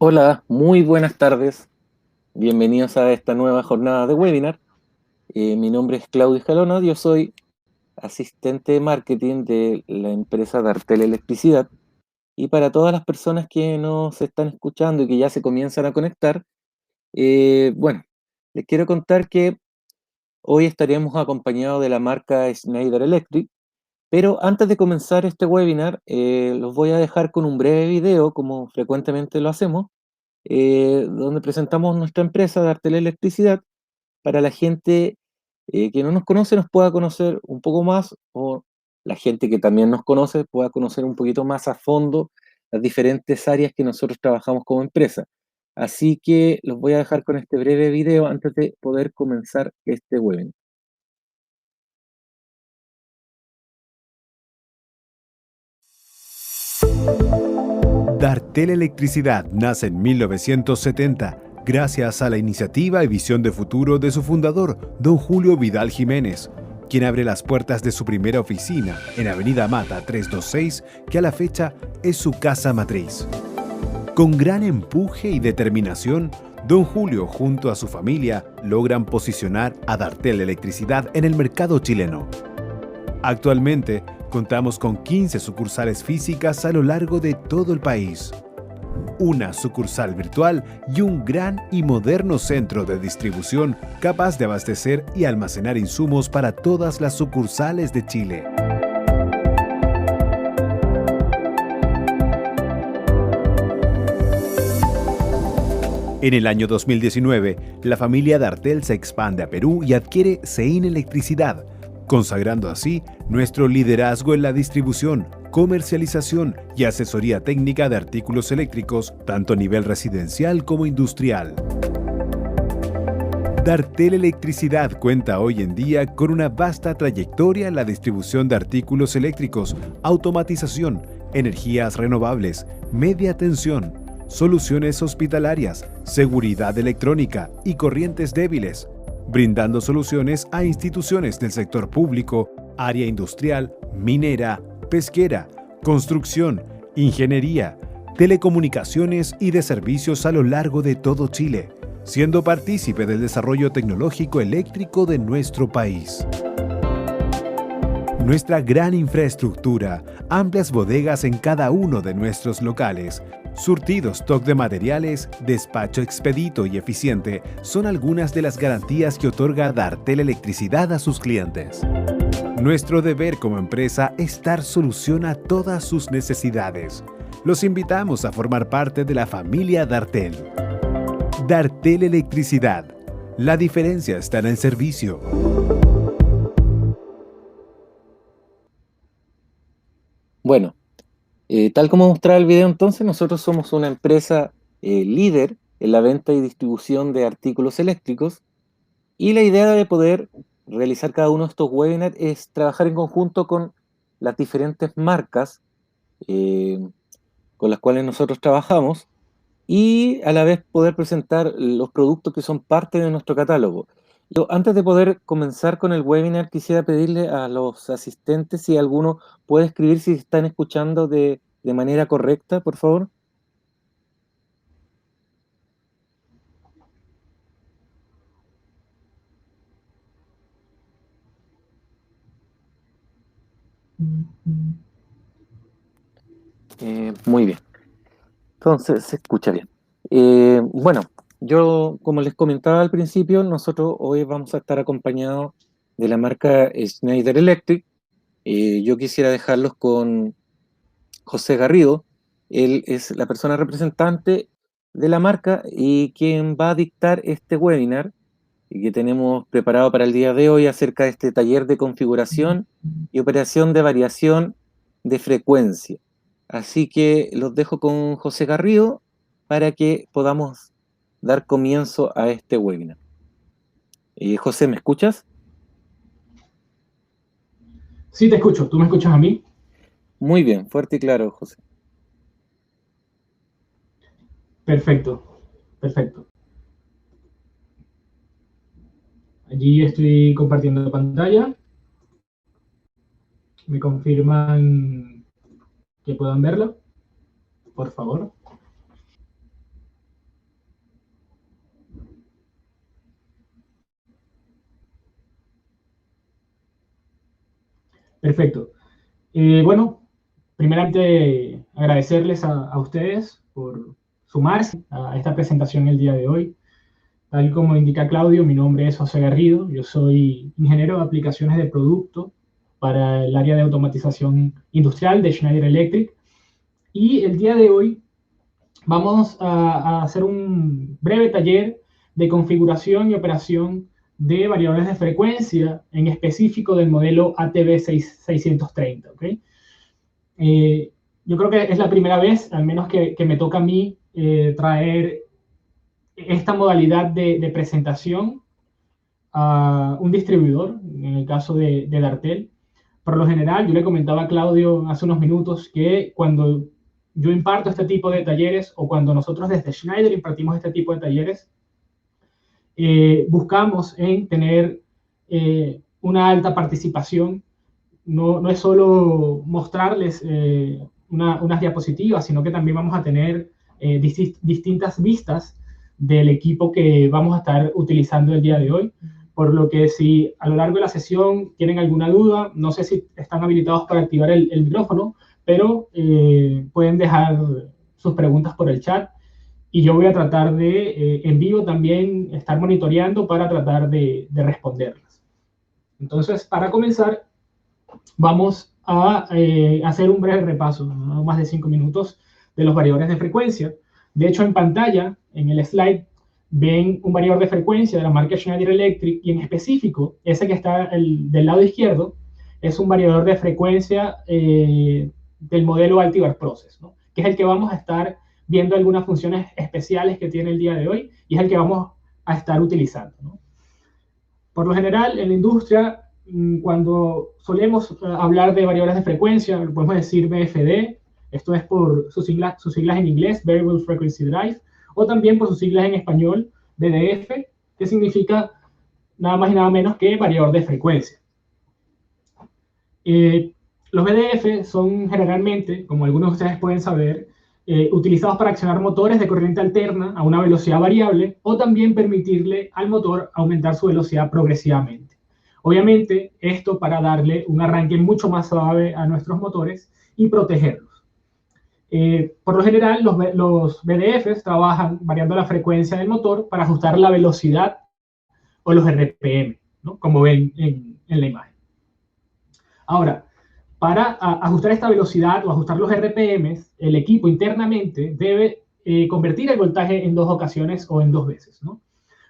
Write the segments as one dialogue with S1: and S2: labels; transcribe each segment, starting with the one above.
S1: Hola, muy buenas tardes. Bienvenidos a esta nueva jornada de webinar. Mi nombre es Claudio Escalona, yo soy asistente de marketing de la empresa Dartel Electricidad. Y para todas las personas que nos están escuchando y que ya se comienzan a conectar, bueno, les quiero contar que hoy estaremos acompañados de la marca Schneider Electric. Pero antes de comenzar este webinar, los voy a dejar con un breve video, como frecuentemente lo hacemos, donde presentamos nuestra empresa de Artel Electricidad para la gente que no nos conoce nos pueda conocer un poco más, o la gente que también nos conoce pueda conocer un poquito más a fondo las diferentes áreas que nosotros trabajamos como empresa. Así que los voy a dejar con este breve video antes de poder comenzar este webinar.
S2: Dartel Electricidad nace en 1970 gracias a la iniciativa y visión de futuro de su fundador, don Julio Vidal Jiménez, quien abre las puertas de su primera oficina en Avenida Mata 326, que a la fecha es su casa matriz. Con gran empuje y determinación, don Julio junto a su familia logran posicionar a Dartel Electricidad en el mercado chileno. Actualmente, contamos con 15 sucursales físicas a lo largo de todo el país, una sucursal virtual y un gran y moderno centro de distribución capaz de abastecer y almacenar insumos para todas las sucursales de Chile. En el año 2019, la familia Dartel se expande a Perú y adquiere CEIN Electricidad, consagrando así nuestro liderazgo en la distribución, comercialización y asesoría técnica de artículos eléctricos, tanto a nivel residencial como industrial. Dartel Electricidad cuenta hoy en día con una vasta trayectoria en la distribución de artículos eléctricos, automatización, energías renovables, media tensión, soluciones hospitalarias, seguridad electrónica y corrientes débiles, brindando soluciones a instituciones del sector público, área industrial, minera, pesquera, construcción, ingeniería, telecomunicaciones y de servicios a lo largo de todo Chile, siendo partícipe del desarrollo tecnológico eléctrico de nuestro país. Nuestra gran infraestructura, amplias bodegas en cada uno de nuestros locales, surtido stock de materiales, despacho expedito y eficiente son algunas de las garantías que otorga Dartel Electricidad a sus clientes. Nuestro deber como empresa es dar solución a todas sus necesidades. Los invitamos a formar parte de la familia Dartel. Dartel Electricidad. La diferencia está en el servicio.
S1: Bueno, tal como mostraba el video entonces, nosotros somos una empresa líder en la venta y distribución de artículos eléctricos. Y la idea de poder realizar cada uno de estos webinars es trabajar en conjunto con las diferentes marcas eh, con las cuales nosotros trabajamos y a la vez poder presentar los productos que son parte de nuestro catálogo. Yo, antes de poder comenzar con el webinar, quisiera pedirle a los asistentes si alguno puede escribir si están escuchando de manera correcta, por favor. Muy bien. Entonces, se escucha bien. Bueno, yo, como les comentaba al principio, nosotros hoy vamos a estar acompañados de la marca Schneider Electric. Yo quisiera dejarlos con José Garrido. Él es la persona representante de la marca y quien va a dictar este webinar y que tenemos preparado para el día de hoy acerca de este taller de configuración y operación de variación de frecuencia. Así que los dejo con José Garrido para que podamos dar comienzo a este webinar. José, ¿me escuchas?
S3: Sí, te escucho. ¿Tú me escuchas a mí?
S1: Muy bien, fuerte y claro, José.
S3: Perfecto, perfecto. Allí estoy compartiendo pantalla. ¿Me confirman que puedan verla? Por favor. Perfecto. Bueno, primeramente agradecerles a ustedes por sumarse a esta presentación el día de hoy. Tal como indica Claudio, mi nombre es José Garrido, yo soy ingeniero de aplicaciones de producto para el área de automatización industrial de Schneider Electric, y el día de hoy vamos a hacer un breve taller de configuración y operación de variables de frecuencia, en específico del modelo ATV630, ¿okay? Yo creo que es la primera vez, al menos que me toca a mí, traer esta modalidad de presentación a un distribuidor, en el caso de Dartel. Por lo general, yo le comentaba a Claudio hace unos minutos que cuando yo imparto este tipo de talleres, o cuando nosotros desde Schneider impartimos este tipo de talleres, buscamos en tener una alta participación. No es solo mostrarles unas diapositivas, sino que también vamos a tener distintas vistas del equipo que vamos a estar utilizando el día de hoy. Por lo que si a lo largo de la sesión tienen alguna duda, no sé si están habilitados para activar el micrófono, pero pueden dejar sus preguntas por el chat, y yo voy a tratar de, en vivo también, estar monitoreando para tratar de responderlas. Entonces, para comenzar, vamos a hacer un breve repaso, no más de 5 minutos, de los variadores de frecuencia. De hecho, en pantalla, en el slide, ven un variador de frecuencia de la marca Schneider Electric, y en específico, ese que está del lado izquierdo, es un variador de frecuencia del modelo Altivar Process, ¿no? Que es el que vamos a estar viendo algunas funciones especiales que tiene el día de hoy, y es el que vamos a estar utilizando, ¿no? Por lo general, en la industria, cuando solemos hablar de variables de frecuencia, podemos decir VFD, esto es por sus siglas en inglés, Variable Frequency Drive, o también por sus siglas en español, VDF, que significa nada más y nada menos que variador de frecuencia. Los VDF son generalmente, como algunos de ustedes pueden saber, utilizados para accionar motores de corriente alterna a una velocidad variable, o también permitirle al motor aumentar su velocidad progresivamente. Obviamente, esto para darle un arranque mucho más suave a nuestros motores y protegerlos. Por lo general, los VDFs trabajan variando la frecuencia del motor para ajustar la velocidad o los RPM, ¿no? Como ven en la imagen. Ahora, para ajustar esta velocidad o ajustar los RPMs, el equipo internamente debe convertir el voltaje en 2 ocasiones o en 2 veces, ¿no?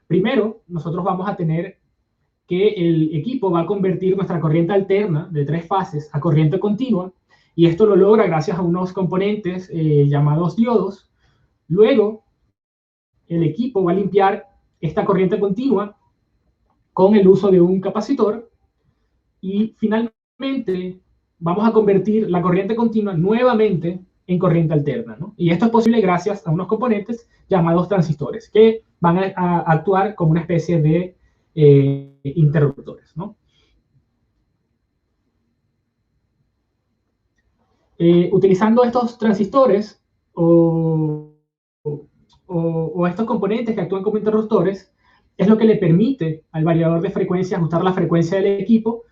S3: Primero, nosotros vamos a tener que el equipo va a convertir nuestra corriente alterna de 3 fases a corriente continua, y esto lo logra gracias a unos componentes llamados diodos. Luego, el equipo va a limpiar esta corriente continua con el uso de un capacitor, y finalmente vamos a convertir la corriente continua nuevamente en corriente alterna, ¿no? Y esto es posible gracias a unos componentes llamados transistores, que van a actuar como una especie de interruptores, ¿no? Utilizando estos transistores o estos componentes que actúan como interruptores, es lo que le permite al variador de frecuencia ajustar la frecuencia del equipo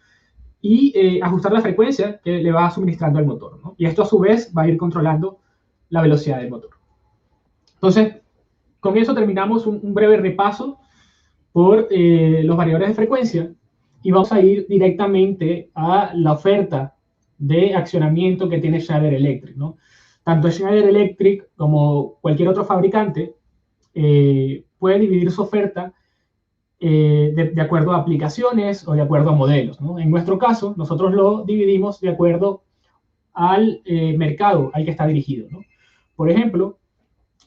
S3: y ajustar la frecuencia que le va suministrando al motor, ¿no? Y esto a su vez va a ir controlando la velocidad del motor. Entonces, con eso terminamos un breve repaso por los variadores de frecuencia, y vamos a ir directamente a la oferta de accionamiento que tiene Schneider Electric, ¿no? Tanto Schneider Electric como cualquier otro fabricante puede dividir su oferta de acuerdo a aplicaciones o de acuerdo a modelos, ¿no? En nuestro caso, nosotros lo dividimos de acuerdo al mercado al que está dirigido, ¿no? Por ejemplo,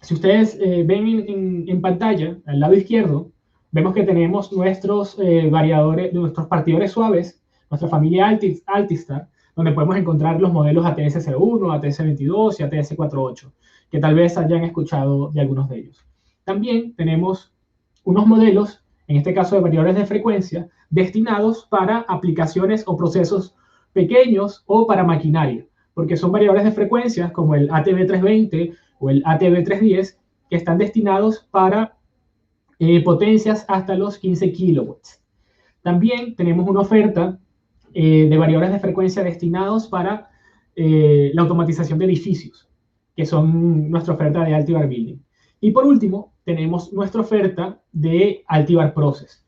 S3: si ustedes ven en pantalla, al lado izquierdo, vemos que tenemos nuestros variadores, nuestros partidores suaves, nuestra familia Altistar, donde podemos encontrar los modelos ATS-01, ATS-22 y ATS-48, que tal vez hayan escuchado de algunos de ellos. También tenemos unos modelos, en este caso de variadores de frecuencia, destinados para aplicaciones o procesos pequeños o para maquinaria, porque son variadores de frecuencias como el ATV320 o el ATV310, que están destinados para potencias hasta los 15 kilowatts. También tenemos una oferta de variadores de frecuencia destinados para la automatización de edificios, que son nuestra oferta de Altivar Building. Y por último, tenemos nuestra oferta de Altivar Process.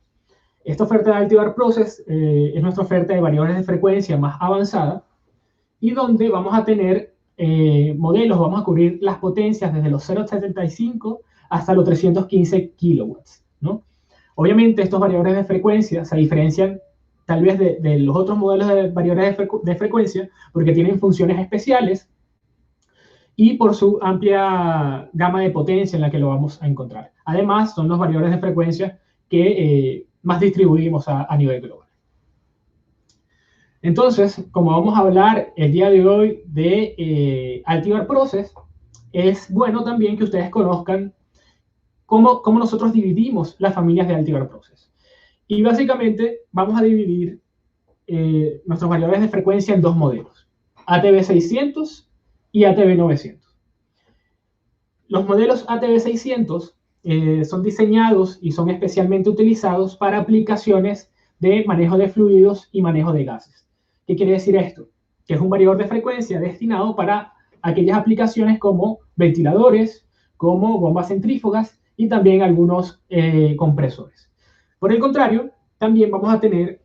S3: Esta oferta de Altivar Process es nuestra oferta de variadores de frecuencia más avanzada y donde vamos a tener modelos, vamos a cubrir las potencias desde los 0,75 hasta los 315 kilowatts, ¿no? Obviamente estos variadores de frecuencia se diferencian tal vez de los otros modelos de variadores de frecuencia porque tienen funciones especiales y por su amplia gama de potencia en la que lo vamos a encontrar. Además, son los variadores de frecuencia que más distribuimos a nivel global. Entonces, como vamos a hablar el día de hoy de Altivar Process, es bueno también que ustedes conozcan cómo nosotros dividimos las familias de Altivar Process. Y básicamente vamos a dividir nuestros variadores de frecuencia en dos modelos, ATB600 y ATB900. Los modelos ATB600 son diseñados y son especialmente utilizados para aplicaciones de manejo de fluidos y manejo de gases. ¿Qué quiere decir esto? Que es un variador de frecuencia destinado para aquellas aplicaciones como ventiladores, como bombas centrífugas y también algunos compresores. Por el contrario, también vamos a tener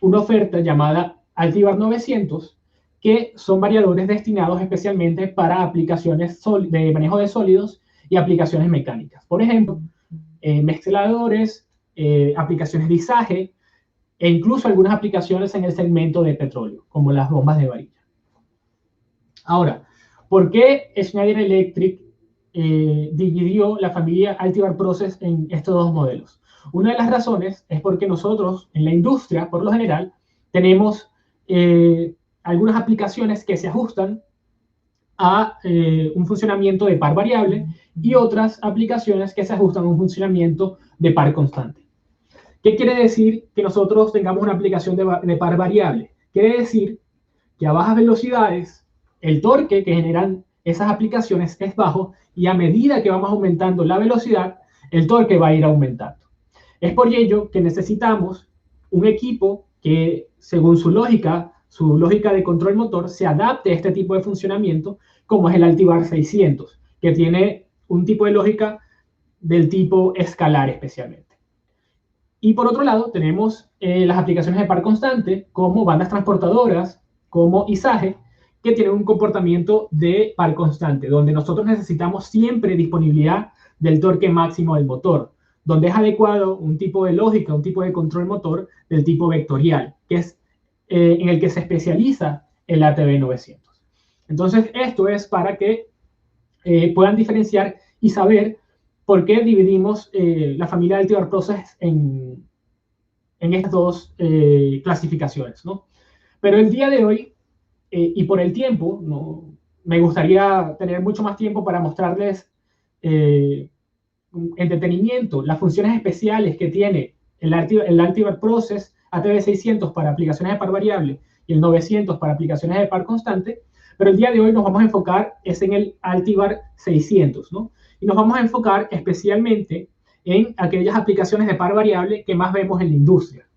S3: una oferta llamada Altivar 900, que son variadores destinados especialmente para aplicaciones de manejo de sólidos y aplicaciones mecánicas. Por ejemplo, mezcladores, aplicaciones de izaje e incluso algunas aplicaciones en el segmento de petróleo, como las bombas de varilla. Ahora, ¿por qué Schneider Electric dividió la familia Altivar Process en estos dos modelos? Una de las razones es porque nosotros en la industria, por lo general, tenemos algunas aplicaciones que se ajustan a un funcionamiento de par variable y otras aplicaciones que se ajustan a un funcionamiento de par constante. ¿Qué quiere decir que nosotros tengamos una aplicación de par variable? Quiere decir que a bajas velocidades el torque que generan esas aplicaciones es bajo y a medida que vamos aumentando la velocidad, el torque va a ir aumentando. Es por ello que necesitamos un equipo que, según su lógica de control motor, se adapte a este tipo de funcionamiento, como es el Altivar 600, que tiene un tipo de lógica del tipo escalar especialmente. Y por otro lado, tenemos las aplicaciones de par constante, como bandas transportadoras, como izaje, que tienen un comportamiento de par constante, donde nosotros necesitamos siempre disponibilidad del torque máximo del motor, donde es adecuado un tipo de lógica, un tipo de control motor del tipo vectorial, que es en el que se especializa el ATB 900. Entonces, esto es para que puedan diferenciar y saber por qué dividimos la familia de Altivar Process en estas dos clasificaciones, ¿no? Pero el día de hoy, y por el tiempo, ¿no? Me gustaría tener mucho más tiempo para mostrarles en detenimiento las funciones especiales que tiene el Altivar Process ATB600 para aplicaciones de par variable y el 900 para aplicaciones de par constante, pero el día de hoy nos vamos a enfocar es en el Altivar 600, ¿no? Y nos vamos a enfocar especialmente en aquellas aplicaciones de par variable que más vemos en la industria,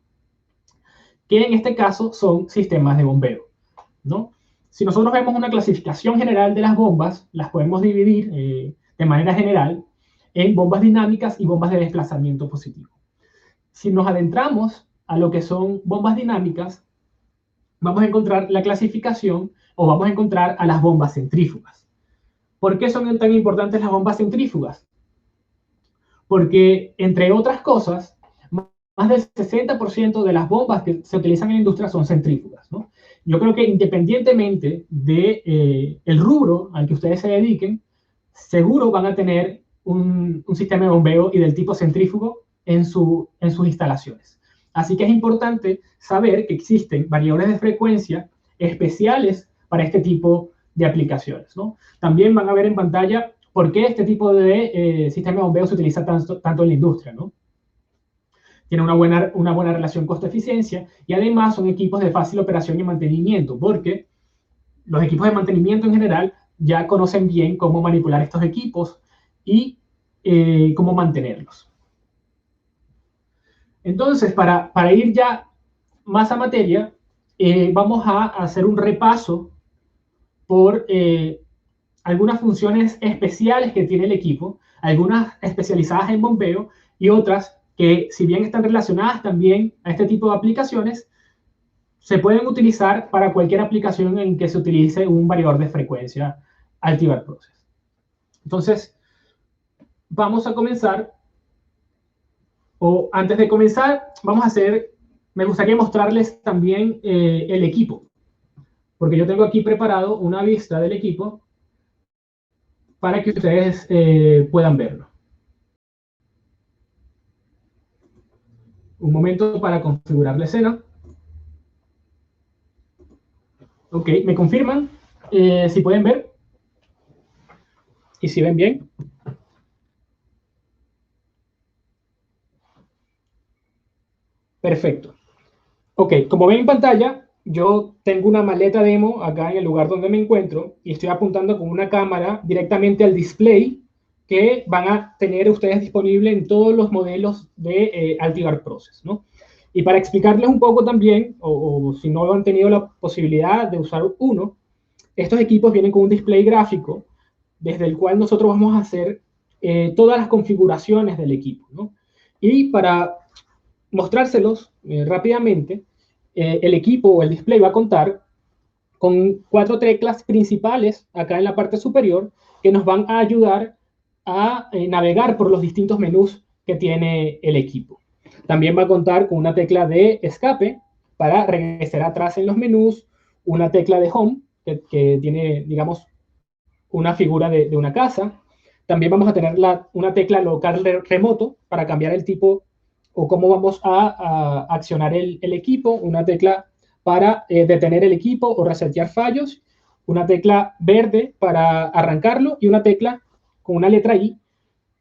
S3: que en este caso son sistemas de bombeo, ¿no? Si nosotros vemos una clasificación general de las bombas, las podemos dividir de manera general en bombas dinámicas y bombas de desplazamiento positivo. Si nos adentramos a lo que son bombas dinámicas, vamos a encontrar la clasificación o vamos a encontrar a las bombas centrífugas. ¿Por qué son tan importantes las bombas centrífugas? Porque, entre otras cosas, más del 60% de las bombas que se utilizan en la industria son centrífugas, ¿no? Yo creo que independientemente del rubro al que ustedes se dediquen, seguro van a tener un sistema de bombeo y del tipo centrífugo en sus instalaciones. Así que es importante saber que existen variadores de frecuencia especiales para este tipo de aplicaciones, ¿no? También van a ver en pantalla por qué este tipo de sistema de bombeo se utiliza tanto en la industria, ¿no? Tiene una buena relación costo-eficiencia y además son equipos de fácil operación y mantenimiento, porque los equipos de mantenimiento en general ya conocen bien cómo manipular estos equipos y cómo mantenerlos. Entonces, para ir ya más a materia, vamos a hacer un repaso por algunas funciones especiales que tiene el equipo, algunas especializadas en bombeo y otras que, si bien están relacionadas también a este tipo de aplicaciones, se pueden utilizar para cualquier aplicación en que se utilice un variador de frecuencia Altivar Process. Entonces, vamos a comenzar, o antes de comenzar, me gustaría mostrarles también el equipo, porque yo tengo aquí preparado una vista del equipo para que ustedes puedan verlo. Un momento para configurar la escena. Ok, ¿me confirman si pueden ver? ¿Y si ven bien? Perfecto. Ok, como ven en pantalla, yo tengo una maleta demo acá en el lugar donde me encuentro y estoy apuntando con una cámara directamente al display que van a tener ustedes disponible en todos los modelos de Altivar Process, ¿no? Y para explicarles un poco también, o si no han tenido la posibilidad de usar uno, estos equipos vienen con un display gráfico desde el cual nosotros vamos a hacer todas las configuraciones del equipo, ¿no? Y para mostrárselos rápidamente, el equipo o el display va a contar con 4 teclas principales acá en la parte superior que nos van a ayudar a navegar por los distintos menús que tiene el equipo. También va a contar con una tecla de escape para regresar atrás en los menús, una tecla de home que tiene, digamos, una figura de una casa. También vamos a tener una tecla local remoto para cambiar el tipo o cómo vamos a accionar el equipo, una tecla para detener el equipo o resetear fallos, una tecla verde para arrancarlo y una tecla con una letra I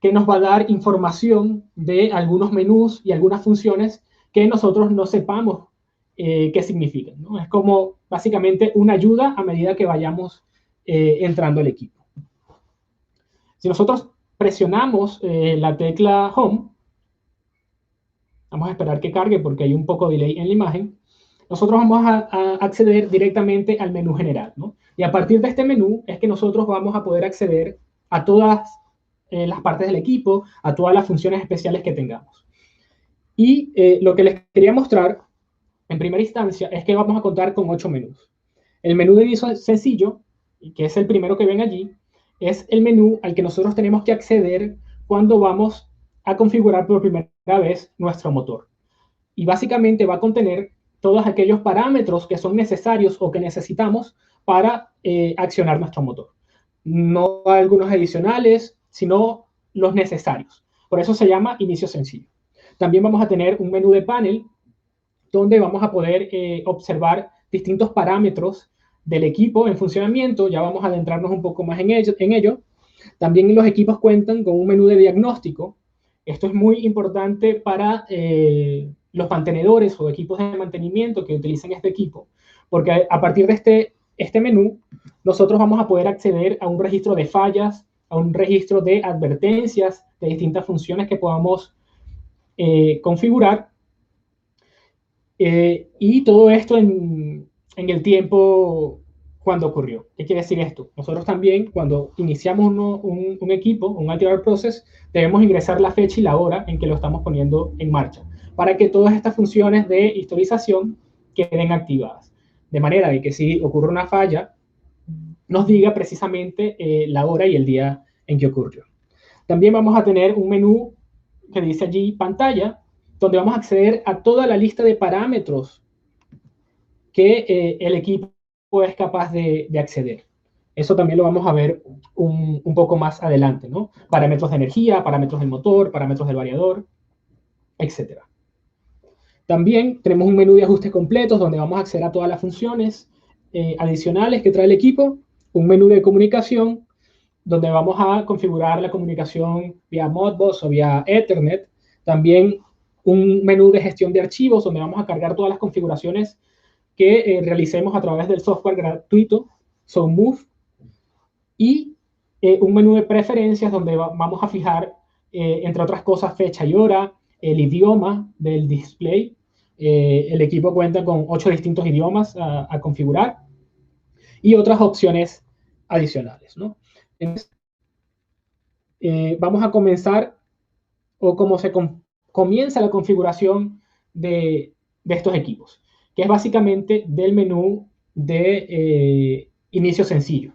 S3: que nos va a dar información de algunos menús y algunas funciones que nosotros no sepamos qué significan, ¿no? Es como básicamente una ayuda a medida que vayamos entrando al equipo. Si nosotros presionamos la tecla Home, vamos a esperar que cargue porque hay un poco de delay en la imagen, nosotros vamos a acceder directamente al menú general, ¿no? Y a partir de este menú es que nosotros vamos a poder acceder a todas las partes del equipo, a todas las funciones especiales que tengamos. Y lo que les quería mostrar en primera instancia es que vamos a contar con 8 menús. El menú de inicio sencillo, que es el primero que ven allí, es el menú al que nosotros tenemos que acceder cuando vamos a configurar por primera vez nuestro motor. Y básicamente va a contener todos aquellos parámetros que son necesarios o que necesitamos para accionar nuestro motor. No algunos adicionales, sino los necesarios. Por eso se llama inicio sencillo. También vamos a tener un menú de panel donde vamos a poder observar distintos parámetros del equipo en funcionamiento. Ya vamos a adentrarnos un poco más en ello. También los equipos cuentan con un menú de diagnóstico. Esto es muy importante para los mantenedores o equipos de mantenimiento que utilicen este equipo, porque a partir de este menú, nosotros vamos a poder acceder a un registro de fallas, a un registro de advertencias de distintas funciones que podamos configurar, y todo esto en el tiempo cuando ocurrió. ¿Qué quiere decir esto? Nosotros también, cuando iniciamos un equipo, un Altivar Process, debemos ingresar la fecha y la hora en que lo estamos poniendo en marcha, para que todas estas funciones de historización queden activadas. De manera de que si ocurre una falla, nos diga precisamente la hora y el día en que ocurrió. También vamos a tener un menú que dice allí pantalla, donde vamos a acceder a toda la lista de parámetros que el equipo es capaz de acceder. Eso también lo vamos a ver un poco más adelante, ¿no? Parámetros de energía, parámetros del motor, parámetros del variador, etc. También tenemos un menú de ajustes completos donde vamos a acceder a todas las funciones adicionales que trae el equipo, un menú de comunicación donde vamos a configurar la comunicación vía Modbus o vía Ethernet, también un menú de gestión de archivos donde vamos a cargar todas las configuraciones que realicemos a través del software gratuito SoundMove, y un menú de preferencias donde vamos a fijar, entre otras cosas, fecha y hora, el idioma del display, El equipo cuenta con 8 distintos idiomas a configurar y otras opciones adicionales, ¿no? Entonces, vamos a comenzar, o cómo se comienza la configuración de estos equipos, que es básicamente del menú de inicio sencillo.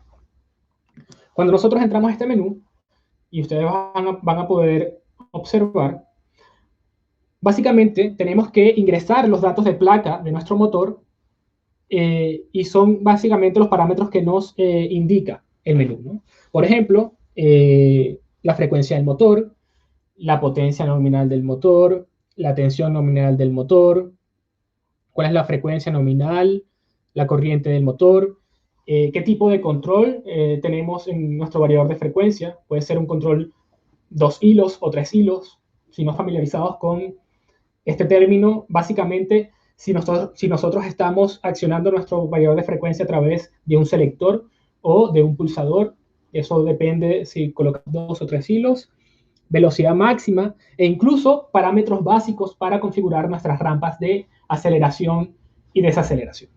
S3: Cuando nosotros entramos a este menú, y ustedes van a poder observar, básicamente tenemos que ingresar los datos de placa de nuestro motor, y son básicamente los parámetros que nos indica el menú, ¿no? Por ejemplo, la frecuencia del motor, la potencia nominal del motor, la tensión nominal del motor, cuál es la frecuencia nominal, la corriente del motor, qué tipo de control tenemos en nuestro variador de frecuencia. Puede ser un control 2 hilos o 3 hilos. Si no familiarizados con este término, básicamente, si nosotros estamos accionando nuestro variador de frecuencia a través de un selector o de un pulsador, eso depende si colocas 2 o 3 hilos, velocidad máxima e incluso parámetros básicos para configurar nuestras rampas de aceleración y desaceleración.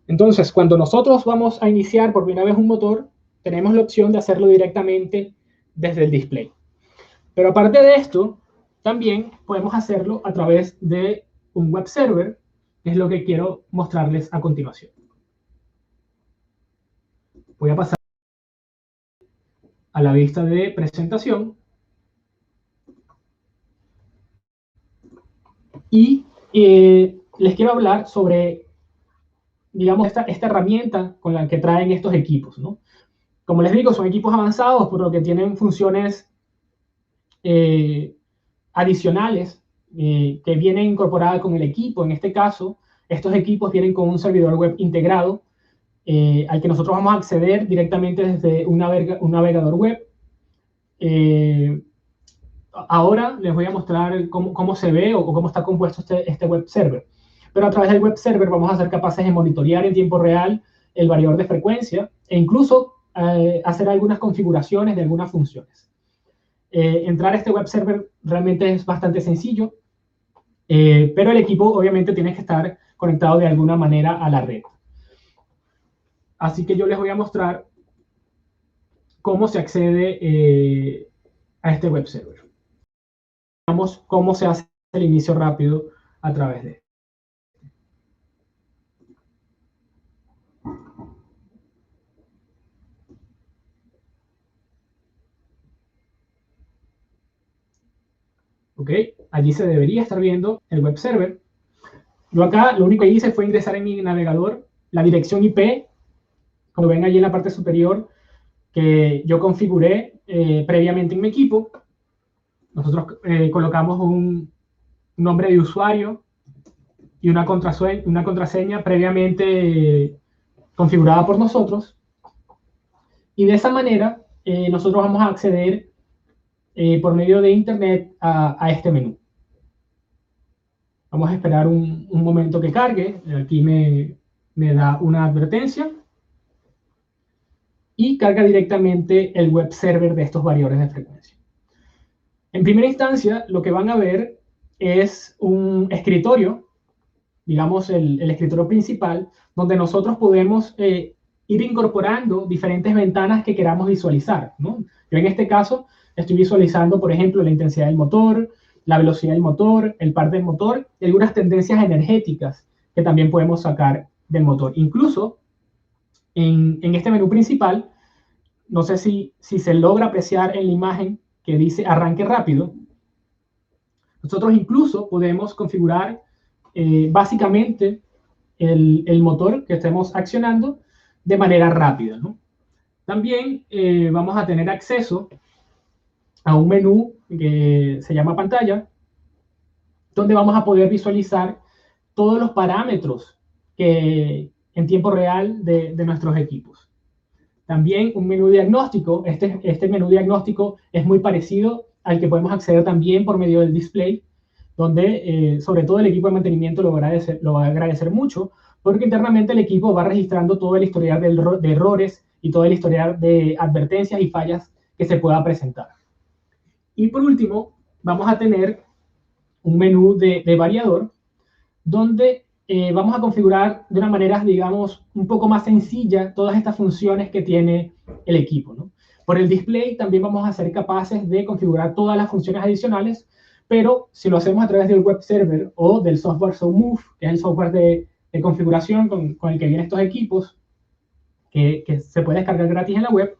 S3: Entonces, cuando nosotros vamos a iniciar por primera vez un motor, tenemos la opción de hacerlo directamente desde el display. Pero aparte de esto, también podemos hacerlo a través de un web server, que es lo que quiero mostrarles a continuación. Voy a pasar a la vista de presentación. Y les quiero hablar sobre, digamos, esta herramienta con la que traen estos equipos, ¿no? Como les digo, son equipos avanzados, por lo que tienen funciones adicionales que vienen incorporadas con el equipo. En este caso, estos equipos vienen con un servidor web integrado al que nosotros vamos a acceder directamente desde un navegador web. Ahora les voy a mostrar cómo se ve o cómo está compuesto este web server. Pero a través del web server vamos a ser capaces de monitorear en tiempo real el variador de frecuencia e incluso hacer algunas configuraciones de algunas funciones. Entrar a este web server realmente es bastante sencillo, pero el equipo obviamente tiene que estar conectado de alguna manera a la red. Así que yo les voy a mostrar cómo se accede a este web server. Veamos cómo se hace el inicio rápido a través de esto. ¿Ok? Allí se debería estar viendo el web server. Yo acá lo único que hice fue ingresar en mi navegador la dirección IP, como ven allí en la parte superior, que yo configuré previamente en mi equipo. Nosotros colocamos un nombre de usuario y una contraseña previamente configurada por nosotros. Y de esa manera nosotros vamos a acceder por medio de internet a este menú. Vamos a esperar un momento que cargue. Aquí me da una advertencia. Y carga directamente el web server de estos variadores de frecuencia. En primera instancia, lo que van a ver es un escritorio, digamos el escritorio principal, donde nosotros podemos ir incorporando diferentes ventanas que queramos visualizar, ¿no? Yo en este caso estoy visualizando, por ejemplo, la intensidad del motor, la velocidad del motor, el par del motor y algunas tendencias energéticas que también podemos sacar del motor. Incluso en este menú principal, no sé si se logra apreciar en la imagen que dice arranque rápido. Nosotros incluso podemos configurar básicamente el motor que estemos accionando de manera rápida, ¿no? También vamos a tener acceso a un menú que se llama pantalla, donde vamos a poder visualizar todos los parámetros que en tiempo real de nuestros equipos. También un menú diagnóstico. Este menú diagnóstico es muy parecido al que podemos acceder también por medio del display, donde sobre todo el equipo de mantenimiento lo va a agradecer mucho, porque internamente el equipo va registrando todo el historial de errores y todo el historial de advertencias y fallas que se pueda presentar. Y por último, vamos a tener un menú de variador, donde vamos a configurar de una manera, digamos, un poco más sencilla todas estas funciones que tiene el equipo, ¿no? Por el display también vamos a ser capaces de configurar todas las funciones adicionales, pero si lo hacemos a través del web server o del software SoftMove, que es el software de configuración con el que vienen estos equipos, que se puede descargar gratis en la web,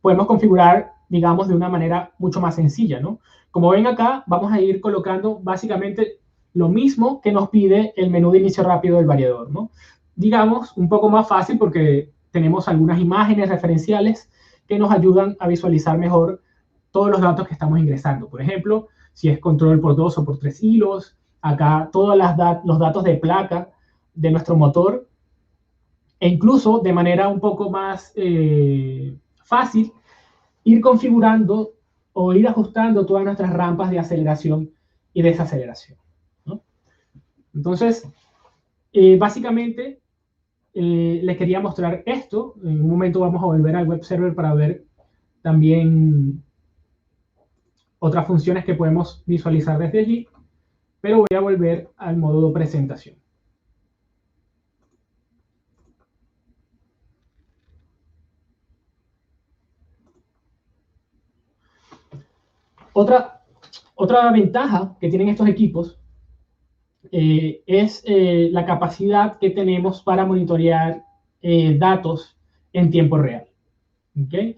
S3: podemos configurar, digamos, de una manera mucho más sencilla, ¿no? Como ven acá, vamos a ir colocando básicamente lo mismo que nos pide el menú de inicio rápido del variador, ¿no? Digamos, un poco más fácil porque tenemos algunas imágenes referenciales que nos ayudan a visualizar mejor todos los datos que estamos ingresando. Por ejemplo, si es control por 2 o por 3 hilos, acá todos los datos de placa de nuestro motor, e incluso de manera un poco más fácil, ir configurando o ir ajustando todas nuestras rampas de aceleración y desaceleración, ¿no? Entonces, básicamente, les quería mostrar esto. En un momento vamos a volver al web server para ver también otras funciones que podemos visualizar desde allí, pero voy a volver al modo presentación. Otra ventaja que tienen estos equipos es la capacidad que tenemos para monitorear datos en tiempo real. ¿Okay?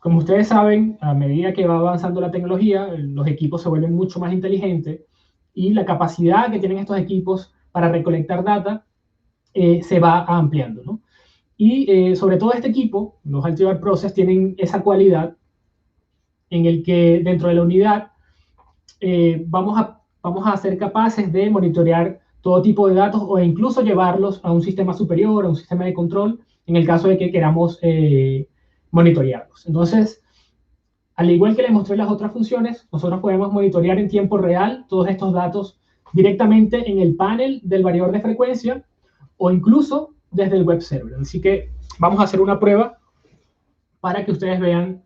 S3: Como ustedes saben, a medida que va avanzando la tecnología, los equipos se vuelven mucho más inteligentes y la capacidad que tienen estos equipos para recolectar data se va ampliando, ¿no? Y sobre todo este equipo, los Altivar Process, tienen esa cualidad en el que dentro de la unidad vamos a ser capaces de monitorear todo tipo de datos o incluso llevarlos a un sistema superior, a un sistema de control, en el caso de que queramos monitorearlos. Entonces, al igual que les mostré las otras funciones, nosotros podemos monitorear en tiempo real todos estos datos directamente en el panel del variador de frecuencia o incluso desde el web server. Así que vamos a hacer una prueba para que ustedes vean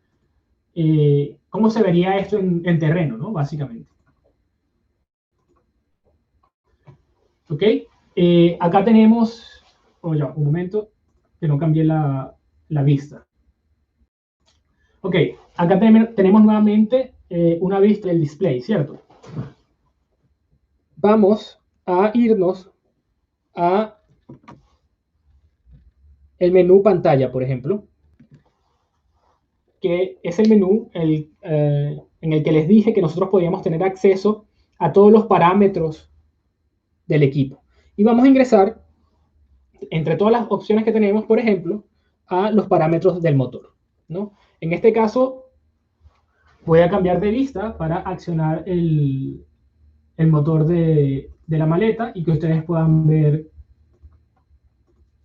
S3: cómo se vería esto en terreno, ¿no? Básicamente. ¿Ok? Acá tenemos, ya, un momento, que no cambié la vista. Ok, acá tenemos nuevamente una vista del display, ¿cierto? Vamos a irnos a el menú pantalla, por ejemplo, que es el menú en el que les dije que nosotros podíamos tener acceso a todos los parámetros del equipo. Y vamos a ingresar, entre todas las opciones que tenemos, por ejemplo, a los parámetros del motor, ¿no? En este caso, voy a cambiar de vista para accionar el motor de la maleta y que ustedes puedan ver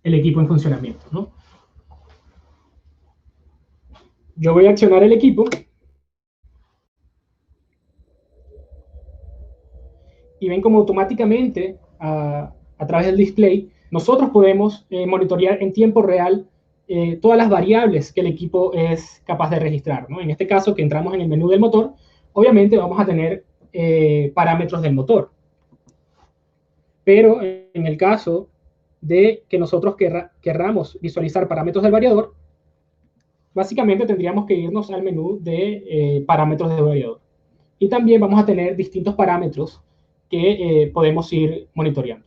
S3: el equipo en funcionamiento, ¿no? Yo voy a accionar el equipo y ven como automáticamente a través del display nosotros podemos monitorear en tiempo real todas las variables que el equipo es capaz de registrar, ¿no? En este caso, que entramos en el menú del motor, obviamente vamos a tener parámetros del motor. Pero en el caso de que nosotros querramos visualizar parámetros del variador, básicamente tendríamos que irnos al menú de parámetros del variador. Y también vamos a tener distintos parámetros que podemos ir monitoreando.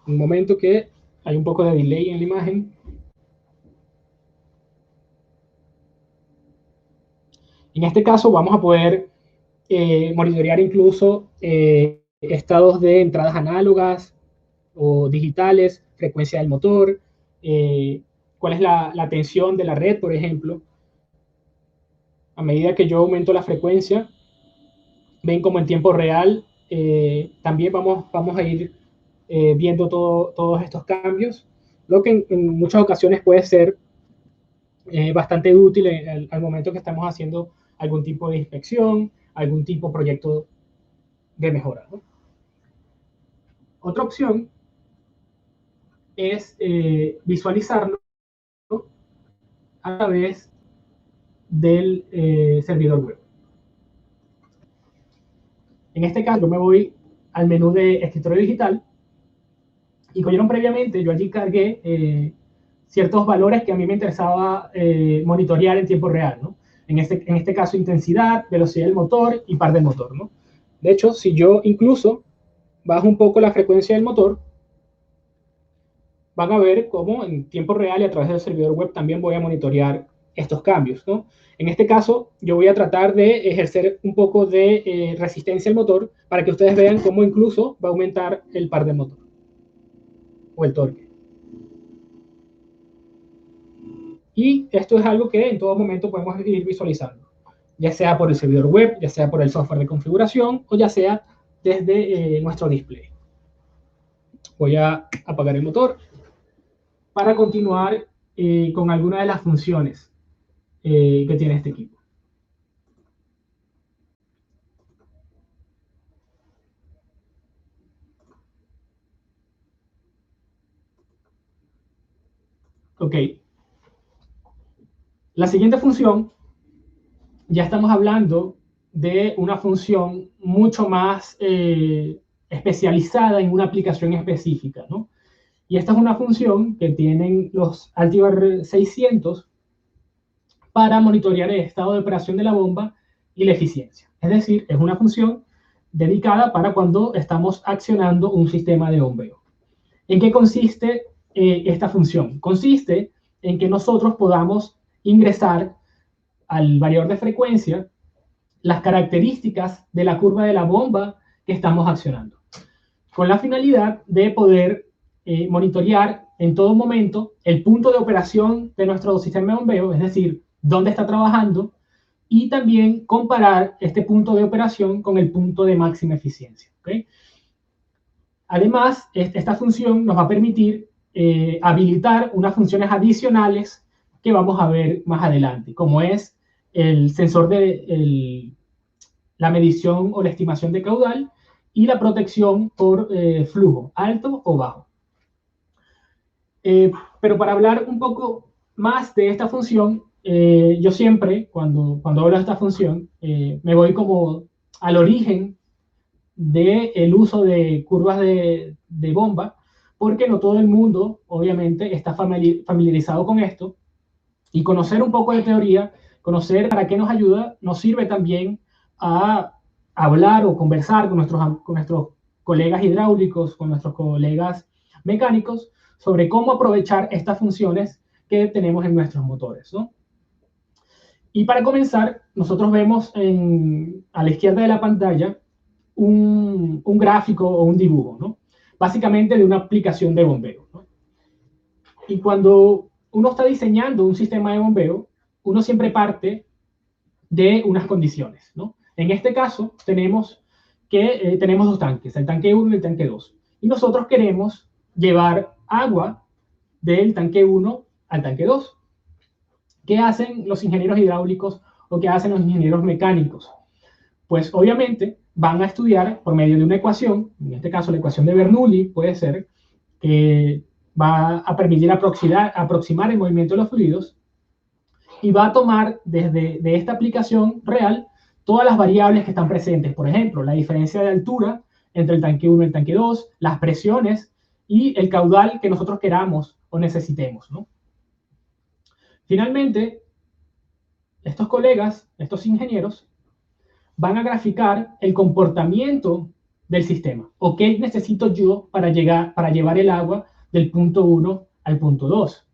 S3: Un momento que hay un poco de delay en la imagen. En este caso vamos a poder monitorear incluso estados de entradas análogas o digitales, frecuencia del motor, cuál es la tensión de la red, por ejemplo. A medida que yo aumento la frecuencia, ven como en tiempo real, también vamos a ir viendo todos estos cambios, lo que en muchas ocasiones puede ser bastante útil al momento que estamos haciendo algún tipo de inspección, algún tipo de proyecto de mejora, ¿no? Otra opción es visualizarlo a través del servidor web. En este caso, yo me voy al menú de escritorio digital y como vieron previamente, yo allí cargué ciertos valores que a mí me interesaba monitorear en tiempo real, ¿no? En este caso, intensidad, velocidad del motor y par del motor, ¿no? De hecho, si yo incluso bajo un poco la frecuencia del motor, van a ver cómo en tiempo real y a través del servidor web también voy a monitorear estos cambios, ¿no? En este caso, yo voy a tratar de ejercer un poco de resistencia al motor para que ustedes vean cómo incluso va a aumentar el par del motor o el torque. Y esto es algo que en todo momento podemos ir visualizando, ya sea por el servidor web, ya sea por el software de configuración o ya sea desde nuestro display. Voy a apagar el motor para continuar con algunas de las funciones que tiene este equipo. Ok. La siguiente función, ya estamos hablando de una función mucho más especializada en una aplicación específica, ¿no? Y esta es una función que tienen los Altivar 600 para monitorear el estado de operación de la bomba y la eficiencia. Es decir, es una función dedicada para cuando estamos accionando un sistema de bombeo. ¿En qué consiste esta función? Consiste en que nosotros podamos ingresar al variador de frecuencia las características de la curva de la bomba que estamos accionando, con la finalidad de poder monitorear en todo momento el punto de operación de nuestro sistema de bombeo, es decir, dónde está trabajando, y también comparar este punto de operación con el punto de máxima eficiencia. ¿Okay? Además, esta función nos va a permitir habilitar unas funciones adicionales que vamos a ver más adelante, como es el sensor de la medición o la estimación de caudal y la protección por flujo, alto o bajo. Pero para hablar un poco más de esta función, yo siempre, cuando hablo de esta función, me voy como al origen del uso de curvas de bomba, porque no todo el mundo, obviamente, está familiarizado con esto, y conocer un poco de teoría, conocer para qué nos ayuda, nos sirve también a hablar o conversar con nuestros colegas hidráulicos, con nuestros colegas mecánicos, sobre cómo aprovechar estas funciones que tenemos en nuestros motores, ¿no? Y para comenzar, nosotros vemos a la izquierda de la pantalla un gráfico o un dibujo, ¿no? Básicamente de una aplicación de bombeo, ¿no? Y cuando uno está diseñando un sistema de bombeo, uno siempre parte de unas condiciones, ¿no? En este caso, tenemos dos tanques, el tanque 1 y el tanque 2. Y nosotros queremos llevar agua del tanque 1 al tanque 2. ¿Qué hacen los ingenieros hidráulicos o qué hacen los ingenieros mecánicos? Pues obviamente van a estudiar por medio de una ecuación, en este caso la ecuación de Bernoulli puede ser, que va a permitir aproximar el movimiento de los fluidos y va a tomar de esta aplicación real todas las variables que están presentes. Por ejemplo, la diferencia de altura entre el tanque 1 y el tanque 2, las presiones y el caudal que nosotros queramos o necesitemos, ¿no? Finalmente, estos colegas, estos ingenieros, van a graficar el comportamiento del sistema. ¿O qué necesito yo para llevar el agua del punto 1 al punto 2?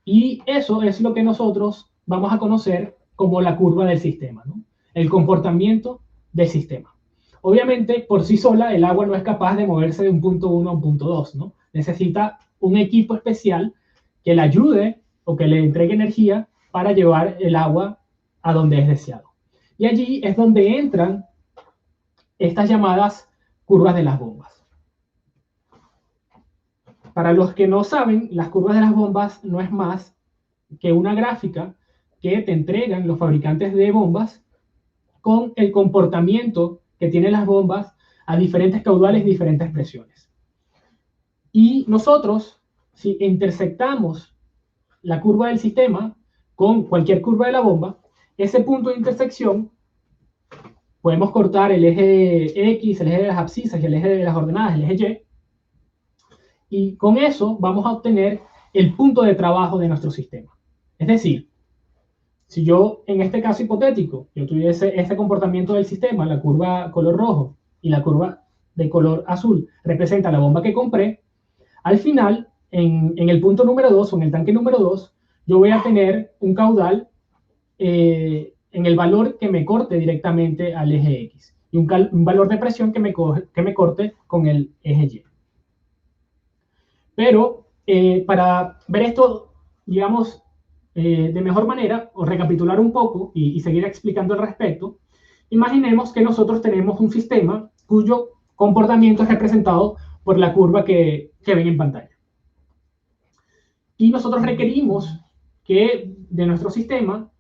S3: Y eso es lo que nosotros vamos a conocer como la curva del sistema, ¿no? El comportamiento del sistema. Obviamente, por sí sola, el agua no es capaz de moverse de un punto 1 a un punto 2, ¿no? Necesita un equipo especial que le ayude o que le entregue energía para llevar el agua a donde es deseado. Y allí es donde entran estas llamadas curvas de las bombas. Para los que no saben, las curvas de las bombas no es más que una gráfica que te entregan los fabricantes de bombas con el comportamiento que tienen las bombas a diferentes caudales y diferentes presiones. Y nosotros, si intersectamos la curva del sistema con cualquier curva de la bomba, ese punto de intersección podemos cortar el eje X, el eje de las abscisas y el eje de las ordenadas, el eje Y, y con eso vamos a obtener el punto de trabajo de nuestro sistema. Es decir, si yo, en este caso hipotético, yo tuviese este comportamiento del sistema, la curva color rojo y la curva de color azul representa la bomba que compré, al final, en el punto número 2 o en el tanque número 2, yo voy a tener un caudal en el valor que me corte directamente al eje X y un valor de presión que me corte con el eje Y. Pero para ver esto, digamos, de mejor manera, o recapitular un poco y seguir explicando al respecto, imaginemos que nosotros tenemos un sistema cuyo comportamiento es representado por la curva que ven en pantalla. Y nosotros requerimos que de nuestro sistema,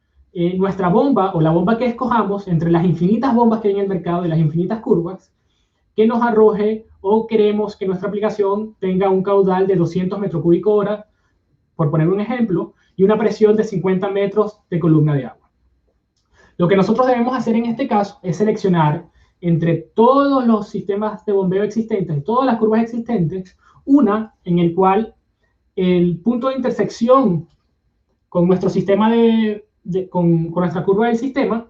S3: nuestra bomba o la bomba que escojamos entre las infinitas bombas que hay en el mercado y las infinitas curvas, que nos arroje o queremos que nuestra aplicación tenga un caudal de 200 metros cúbicos hora, por poner un ejemplo, y una presión de 50 metros de columna de agua. Lo que nosotros debemos hacer en este caso es seleccionar entre todos los sistemas de bombeo existentes, todas las curvas existentes, una en el cual el punto de intersección con nuestro sistema con nuestra curva del sistema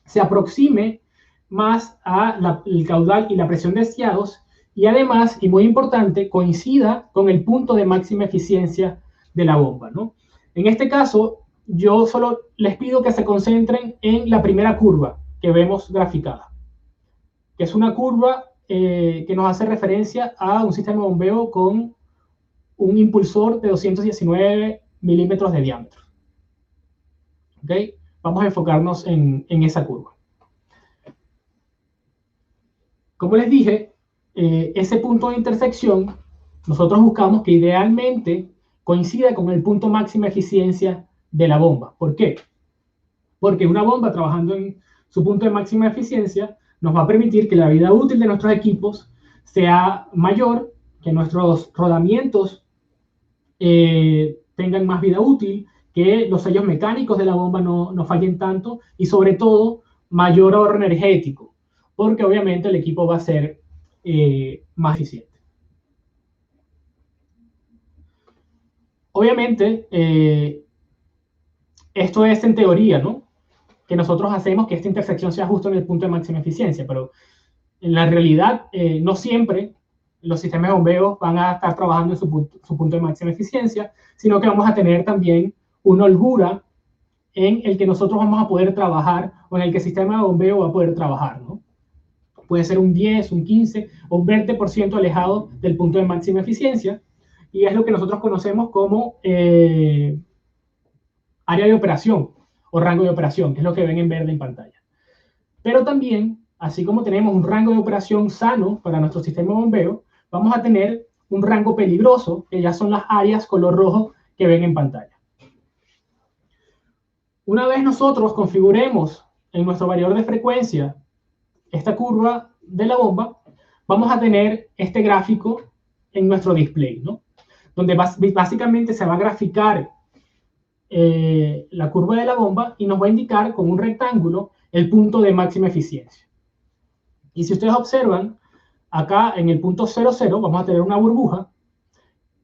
S3: se aproxime más al caudal y la presión deseados y además, y muy importante, coincida con el punto de máxima eficiencia de la bomba, ¿no? En este caso, yo solo les pido que se concentren en la primera curva que vemos graficada, que es una curva que nos hace referencia a un sistema de bombeo con un impulsor de 219 milímetros de diámetro. ¿Ok? Vamos a enfocarnos en esa curva. Como les dije, ese punto de intersección, nosotros buscamos que idealmente coincida con el punto máxima eficiencia de la bomba. ¿Por qué? Porque una bomba trabajando en su punto de máxima eficiencia nos va a permitir que la vida útil de nuestros equipos sea mayor, que nuestros rodamientos tengan más vida útil, que los sellos mecánicos de la bomba no fallen tanto y sobre todo mayor ahorro energético, porque obviamente el equipo va a ser más eficiente. Obviamente, esto es en teoría, ¿no? Que nosotros hacemos que esta intersección sea justo en el punto de máxima eficiencia, pero en la realidad no siempre los sistemas de bombeo van a estar trabajando en su punto de máxima eficiencia, sino que vamos a tener también una holgura en el que nosotros vamos a poder trabajar o en el que el sistema de bombeo va a poder trabajar, ¿no? Puede ser un 10, un 15 o un 20% alejado del punto de máxima eficiencia, y es lo que nosotros conocemos como área de operación o rango de operación, que es lo que ven en verde en pantalla. Pero también, así como tenemos un rango de operación sano para nuestro sistema de bombeo, vamos a tener un rango peligroso, que ya son las áreas color rojo que ven en pantalla. Una vez nosotros configuremos en nuestro variador de frecuencia esta curva de la bomba, vamos a tener este gráfico en nuestro display, ¿no? Donde básicamente se va a graficar la curva de la bomba y nos va a indicar con un rectángulo el punto de máxima eficiencia. Y si ustedes observan, acá en el punto 00 vamos a tener una burbuja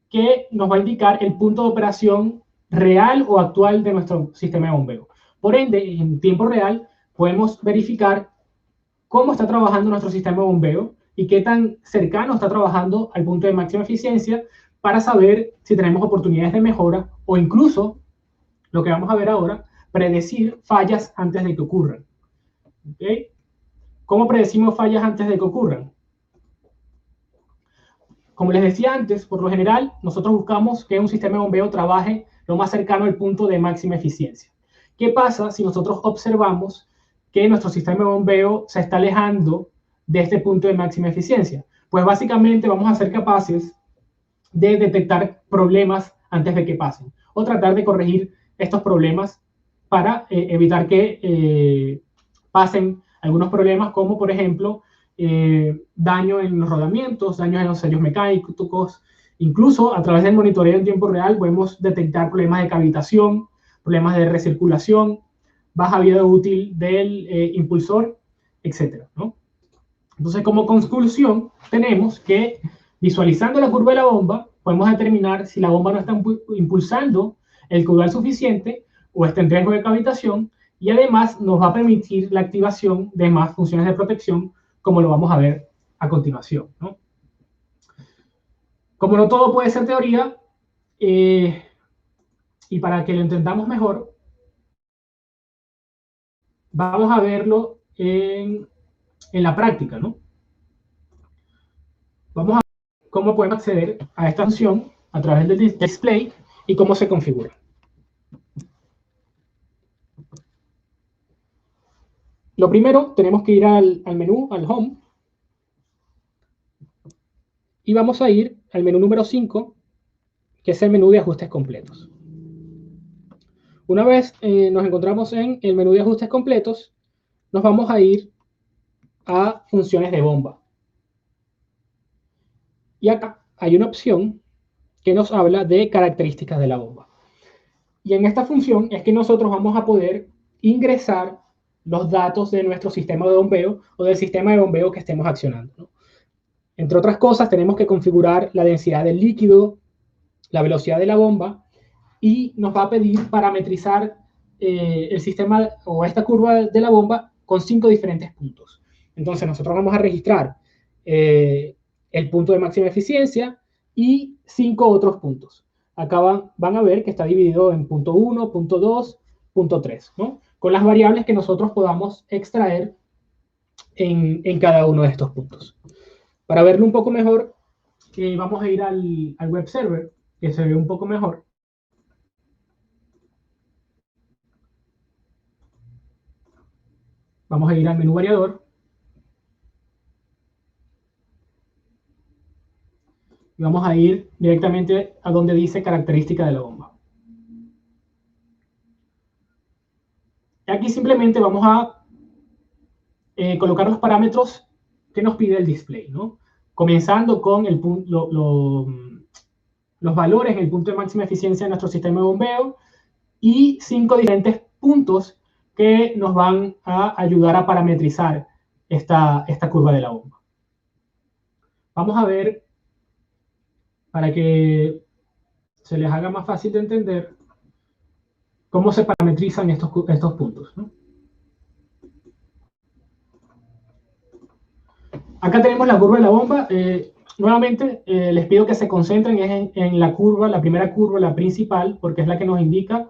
S3: que nos va a indicar el punto de operación real o actual de nuestro sistema de bombeo. Por ende, en tiempo real podemos verificar cómo está trabajando nuestro sistema de bombeo y qué tan cercano está trabajando al punto de máxima eficiencia para saber si tenemos oportunidades de mejora o incluso, lo que vamos a ver ahora, predecir fallas antes de que ocurran. ¿Okay? ¿Cómo predecimos fallas antes de que ocurran? Como les decía antes, por lo general, nosotros buscamos que un sistema de bombeo trabaje lo más cercano al punto de máxima eficiencia. ¿Qué pasa si nosotros observamos que nuestro sistema de bombeo se está alejando de este punto de máxima eficiencia? Pues básicamente vamos a ser capaces de detectar problemas antes de que pasen o tratar de corregir estos problemas para evitar que pasen algunos problemas como, por ejemplo, daño en los rodamientos, daños en los sellos mecánicos. Incluso a través del monitoreo en tiempo real podemos detectar problemas de cavitación, problemas de recirculación, baja vida útil del impulsor, etcétera, ¿no? Entonces, como conclusión, tenemos que visualizando la curva de la bomba, podemos determinar si la bomba no está impulsando el caudal suficiente o está en riesgo de cavitación, y además nos va a permitir la activación de más funciones de protección, como lo vamos a ver a continuación, ¿no? Como no todo puede ser teoría, y para que lo entendamos mejor, vamos a verlo en la práctica, ¿no? Vamos a ver cómo podemos acceder a esta función a través del display y cómo se configura. Lo primero, tenemos que ir al menú, al Home, y vamos a ir al menú número 5, que es el menú de ajustes completos. Una vez nos encontramos en el menú de ajustes completos, nos vamos a ir a funciones de bomba. Y acá hay una opción que nos habla de características de la bomba. Y en esta función es que nosotros vamos a poder ingresar los datos de nuestro sistema de bombeo o del sistema de bombeo que estemos accionando, ¿no? Entre otras cosas, tenemos que configurar la densidad del líquido, la velocidad de la bomba, y nos va a pedir parametrizar el sistema o esta curva de la bomba con 5 diferentes puntos. Entonces nosotros vamos a registrar el punto de máxima eficiencia y 5 otros puntos. Acá van a ver que está dividido en punto 1, punto 2, punto 3, ¿no? Con las variables que nosotros podamos extraer en cada uno de estos puntos. Para verlo un poco mejor, vamos a ir al web server, que se ve un poco mejor. Vamos a ir al menú variador. Y vamos a ir directamente a donde dice característica de la bomba. Y aquí simplemente vamos a colocar los parámetros que nos pide el display, ¿no? Comenzando con los valores en el punto de máxima eficiencia de nuestro sistema de bombeo y 5 diferentes puntos que nos van a ayudar a parametrizar esta curva de la bomba. Vamos a ver, para que se les haga más fácil de entender, cómo se parametrizan estos puntos, ¿no? Acá tenemos la curva de la bomba. Nuevamente, les pido que se concentren en la curva, la primera curva, la principal, porque es la que nos indica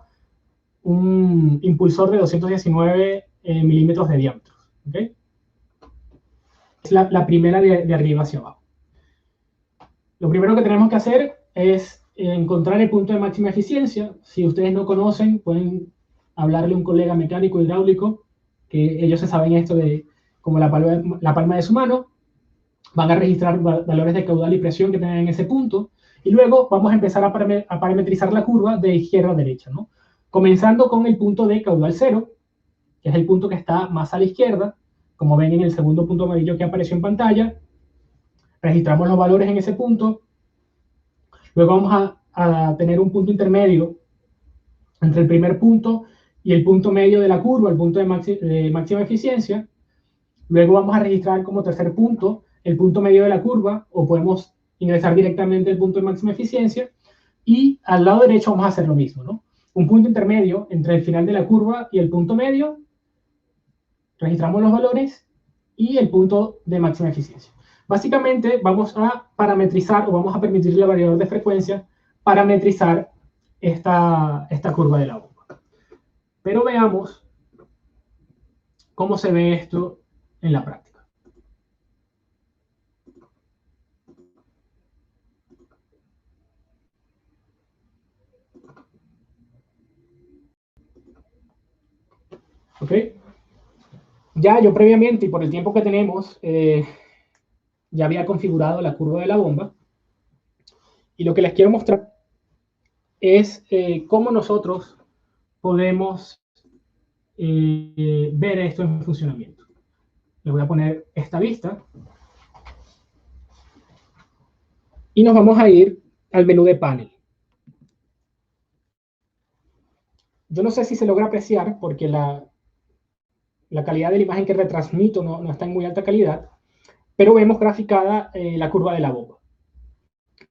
S3: un impulsor de 219 milímetros de diámetro. ¿Okay? Es la primera de arriba hacia abajo. Lo primero que tenemos que hacer es encontrar el punto de máxima eficiencia. Si ustedes no conocen, pueden hablarle a un colega mecánico hidráulico, que ellos se saben esto de como la palma de su mano. Van a registrar valores de caudal y presión que tengan en ese punto, y luego vamos a empezar a parametrizar la curva de izquierda a derecha, ¿no? Comenzando con el punto de caudal 0, que es el punto que está más a la izquierda, como ven en el segundo punto amarillo que apareció en pantalla. Registramos los valores en ese punto. Luego vamos a tener un punto intermedio entre el primer punto y el punto medio de la curva, el punto de máxima eficiencia. Luego vamos a registrar como tercer punto el punto medio de la curva, o podemos ingresar directamente el punto de máxima eficiencia, y al lado derecho vamos a hacer lo mismo, ¿no? Un punto intermedio entre el final de la curva y el punto medio, registramos los valores, y el punto de máxima eficiencia. Básicamente vamos a parametrizar, o vamos a permitirle al variador de frecuencia parametrizar esta curva de la bomba. Pero veamos cómo se ve esto en la práctica. ¿Ok? Ya yo previamente, y por el tiempo que tenemos, ya había configurado la curva de la bomba. Y lo que les quiero mostrar es cómo nosotros podemos ver esto en funcionamiento. Les voy a poner esta vista. Y nos vamos a ir al menú de panel. Yo no sé si se logra apreciar porque la calidad de la imagen que retransmito no está en muy alta calidad, pero vemos graficada la curva de la bomba.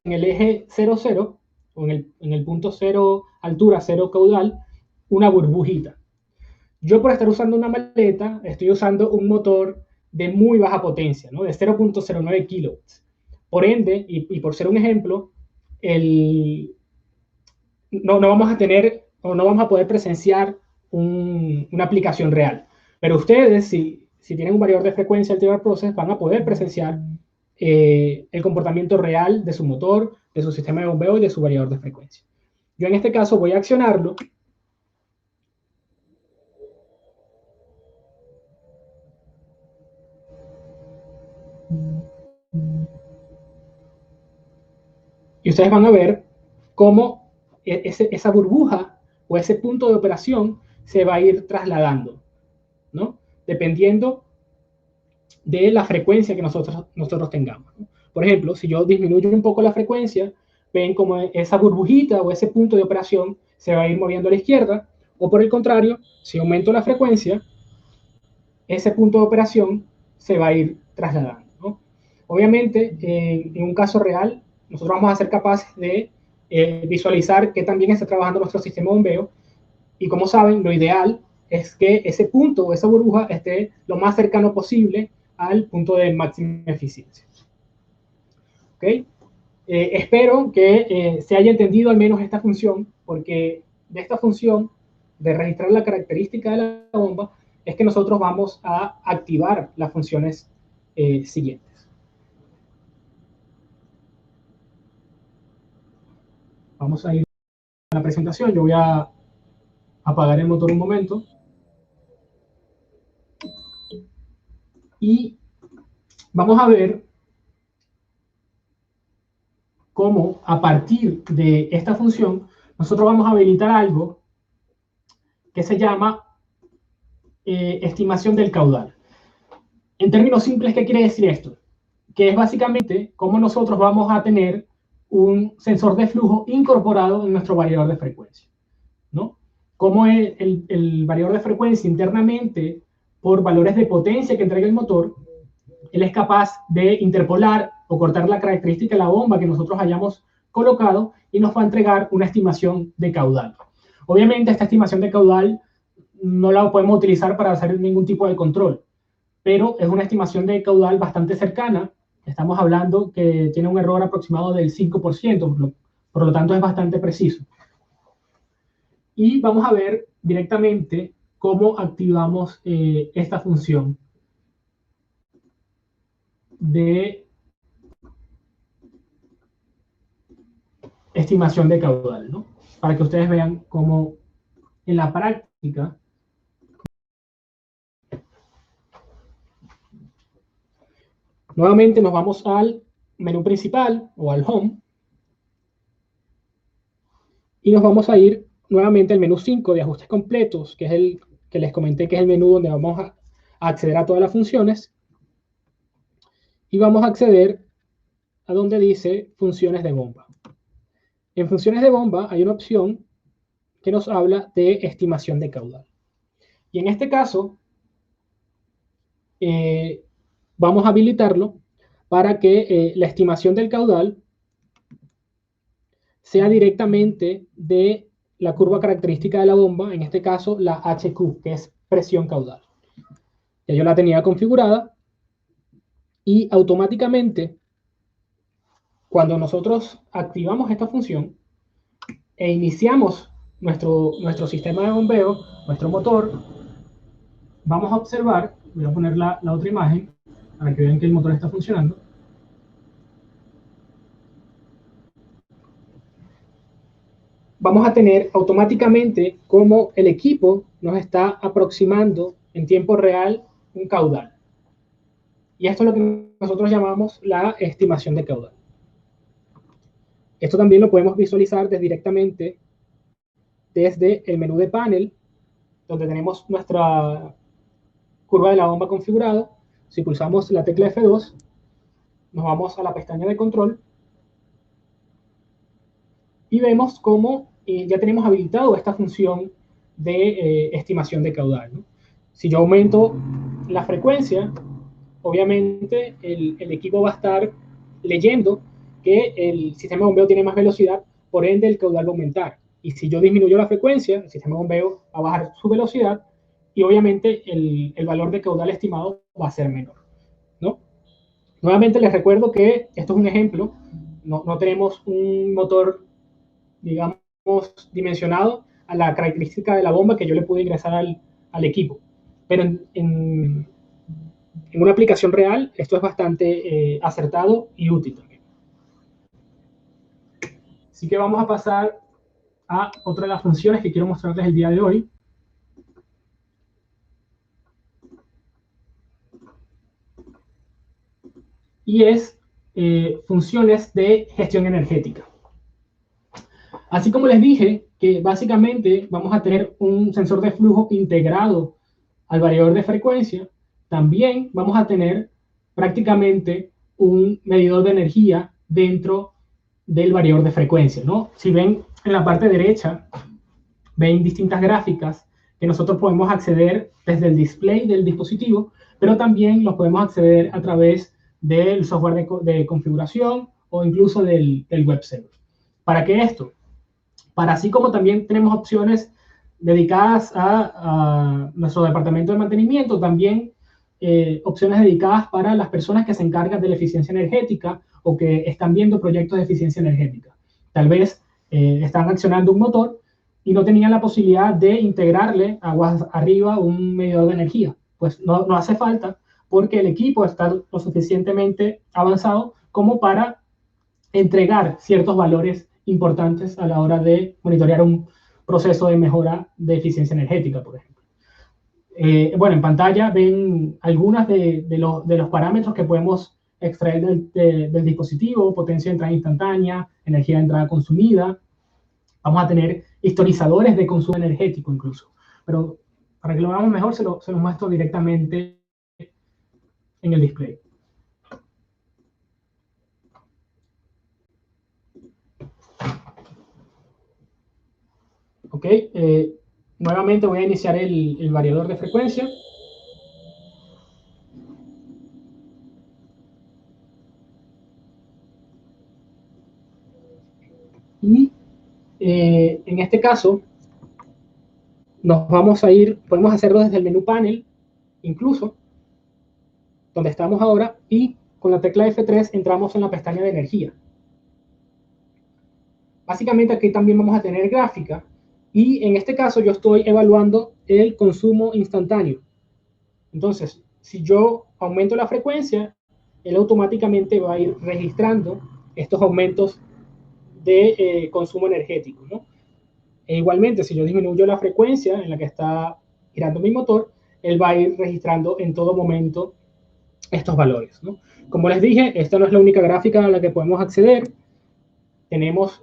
S3: En el eje 0, 0, o en el punto 0 altura, 0 caudal, una burbujita. Yo por estar usando una maleta, estoy usando un motor de muy baja potencia, ¿no? De 0.09 kilowatts. Por ende, y por ser un ejemplo, no vamos a tener o no vamos a poder presenciar una aplicación real. Pero ustedes, si tienen un variador de frecuencia Altivar Process, van a poder presenciar el comportamiento real de su motor, de su sistema de bombeo y de su variador de frecuencia. Yo en este caso voy a accionarlo. Y ustedes van a ver cómo esa burbuja o ese punto de operación se va a ir trasladando, ¿no? Dependiendo de la frecuencia que nosotros tengamos, ¿no? Por ejemplo, si yo disminuyo un poco la frecuencia, ven como esa burbujita o ese punto de operación se va a ir moviendo a la izquierda, o por el contrario, si aumento la frecuencia, ese punto de operación se va a ir trasladando, ¿no? Obviamente, en un caso real, nosotros vamos a ser capaces de visualizar qué también está trabajando nuestro sistema de bombeo, y como saben, lo ideal es que ese punto o esa burbuja esté lo más cercano posible al punto de máxima eficiencia. ¿Okay? Espero que se haya entendido al menos esta función, porque de esta función de registrar la característica de la bomba es que nosotros vamos a activar las funciones siguientes. Vamos a ir a la presentación. Yo voy a apagar el motor un momento. Y vamos a ver cómo a partir de esta función nosotros vamos a habilitar algo que se llama estimación del caudal. En términos simples, ¿qué quiere decir esto? Que es básicamente cómo nosotros vamos a tener un sensor de flujo incorporado en nuestro variador de frecuencia, ¿no? Cómo el variador de frecuencia internamente, por valores de potencia que entrega el motor, él es capaz de interpolar o cortar la característica de la bomba que nosotros hayamos colocado y nos va a entregar una estimación de caudal. Obviamente esta estimación de caudal no la podemos utilizar para hacer ningún tipo de control, pero es una estimación de caudal bastante cercana. Estamos hablando que tiene un error aproximado del 5%, por lo tanto es bastante preciso. Y vamos a ver directamente cómo activamos esta función de estimación de caudal, ¿no? Para que ustedes vean cómo en la práctica nuevamente nos vamos al menú principal o al home y nos vamos a ir nuevamente al menú 5 de ajustes completos, que es el que les comenté que es el menú donde vamos a acceder a todas las funciones, y vamos a acceder a donde dice funciones de bomba. En funciones de bomba hay una opción que nos habla de estimación de caudal. Y en este caso, vamos a habilitarlo para que la estimación del caudal sea directamente de la curva característica de la bomba, en este caso la HQ, que es presión caudal. Ya yo la tenía configurada y automáticamente, cuando nosotros activamos esta función e iniciamos nuestro sistema de bombeo, nuestro motor, vamos a observar, voy a poner la otra imagen para que vean que el motor está funcionando. Vamos a tener automáticamente cómo el equipo nos está aproximando en tiempo real un caudal. Y esto es lo que nosotros llamamos la estimación de caudal. Esto también lo podemos visualizar directamente desde el menú de panel, donde tenemos nuestra curva de la bomba configurada. Si pulsamos la tecla F2, nos vamos a la pestaña de control y vemos cómo ya tenemos habilitado esta función de estimación de caudal, ¿no? Si yo aumento la frecuencia, obviamente el equipo va a estar leyendo que el sistema de bombeo tiene más velocidad, por ende el caudal va a aumentar. Y si yo disminuyo la frecuencia, el sistema de bombeo va a bajar su velocidad y obviamente el valor de caudal estimado va a ser menor, ¿no? Nuevamente les recuerdo que esto es un ejemplo, no tenemos un motor, digamos, dimensionado a la característica de la bomba que yo le pude ingresar al equipo. Pero en una aplicación real esto es bastante acertado y útil también. Así que vamos a pasar a otra de las funciones que quiero mostrarles el día de hoy. Y es funciones de gestión energética. Así como les dije que básicamente vamos a tener un sensor de flujo integrado al variador de frecuencia, también vamos a tener prácticamente un medidor de energía dentro del variador de frecuencia, ¿no? Si ven en la parte derecha, ven distintas gráficas que nosotros podemos acceder desde el display del dispositivo, pero también los podemos acceder a través del software de configuración o incluso del web server. ¿Para qué esto? Para así como también tenemos opciones dedicadas a nuestro departamento de mantenimiento, también opciones dedicadas para las personas que se encargan de la eficiencia energética o que están viendo proyectos de eficiencia energética. Tal vez están accionando un motor y no tenían la posibilidad de integrarle aguas arriba un medidor de energía. Pues no hace falta porque el equipo está lo suficientemente avanzado como para entregar ciertos valores importantes a la hora de monitorear un proceso de mejora de eficiencia energética, por ejemplo. Bueno, en pantalla ven algunas de los parámetros que podemos extraer del dispositivo: potencia de entrada instantánea, energía de entrada consumida. Vamos a tener historizadores de consumo energético incluso. Pero para que lo veamos mejor, se los muestro directamente en el display. Ok, nuevamente voy a iniciar el variador de frecuencia. Y en este caso, nos vamos a ir, podemos hacerlo desde el menú panel, incluso, donde estamos ahora, y con la tecla F3 entramos en la pestaña de energía. Básicamente aquí también vamos a tener gráfica, y en este caso yo estoy evaluando el consumo instantáneo. Entonces, si yo aumento la frecuencia, él automáticamente va a ir registrando estos aumentos de consumo energético, ¿no? E igualmente, si yo disminuyo la frecuencia en la que está girando mi motor, él va a ir registrando en todo momento estos valores, ¿no? Como les dije, esta no es la única gráfica a la que podemos acceder. Tenemos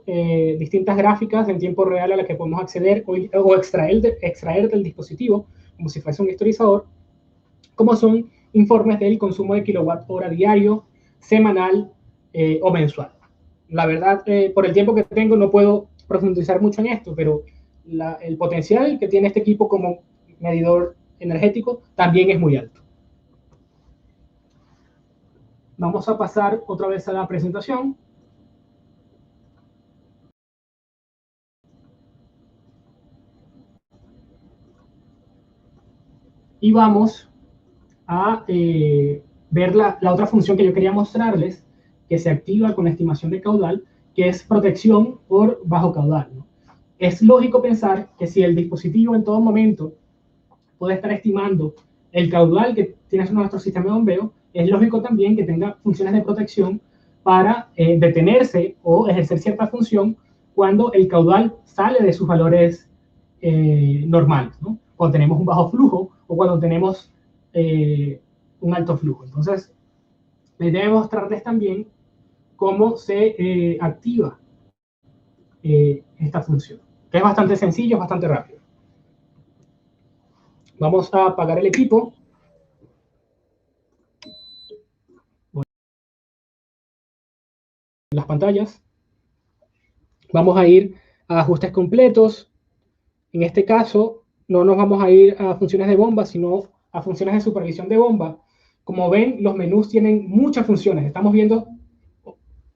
S3: distintas gráficas en tiempo real a las que podemos acceder o extraer del dispositivo, como si fuese un historizador, como son informes del consumo de kilowatt hora diario, semanal o mensual. La verdad, por el tiempo que tengo, no puedo profundizar mucho en esto, pero el potencial que tiene este equipo como medidor energético también es muy alto. Vamos a pasar otra vez a la presentación. Y vamos a ver la otra función que yo quería mostrarles, que se activa con la estimación de caudal, que es protección por bajo caudal, ¿no? Es lógico pensar que si el dispositivo en todo momento puede estar estimando el caudal que tiene nuestro sistema de bombeo, es lógico también que tenga funciones de protección para detenerse o ejercer cierta función cuando el caudal sale de sus valores normales, ¿no? Cuando tenemos un bajo flujo o cuando tenemos un alto flujo. Entonces, les debo mostrarles también cómo se activa esta función, que es bastante sencillo, es bastante rápido. Vamos a apagar el equipo. Las pantallas. Vamos a ir a ajustes completos. En este caso, no nos vamos a ir a funciones de bomba, sino a funciones de supervisión de bomba. Como ven, los menús tienen muchas funciones. Estamos viendo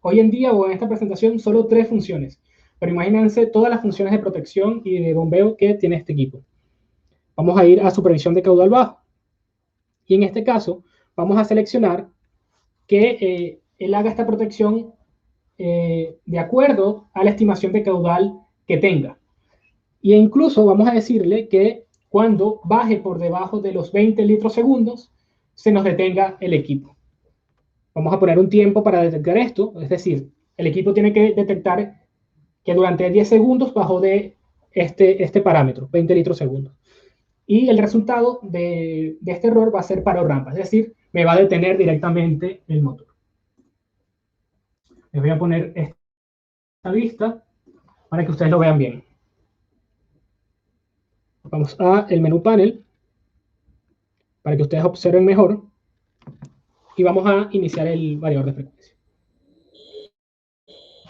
S3: hoy en día o en esta presentación solo 3 funciones. Pero imagínense todas las funciones de protección y de bombeo que tiene este equipo. Vamos a ir a supervisión de caudal bajo. Y en este caso, vamos a seleccionar que él haga esta protección de acuerdo a la estimación de caudal que tenga. Y incluso vamos a decirle que cuando baje por debajo de los 20 litros segundos, se nos detenga el equipo. Vamos a poner un tiempo para detectar esto, es decir, el equipo tiene que detectar que durante 10 segundos bajó de este parámetro, 20 litros segundos. Y el resultado de este error va a ser paro rampa, es decir, me va a detener directamente el motor. Les voy a poner esta vista para que ustedes lo vean bien. Vamos a el menú panel para que ustedes observen mejor y vamos a iniciar el variador de frecuencia.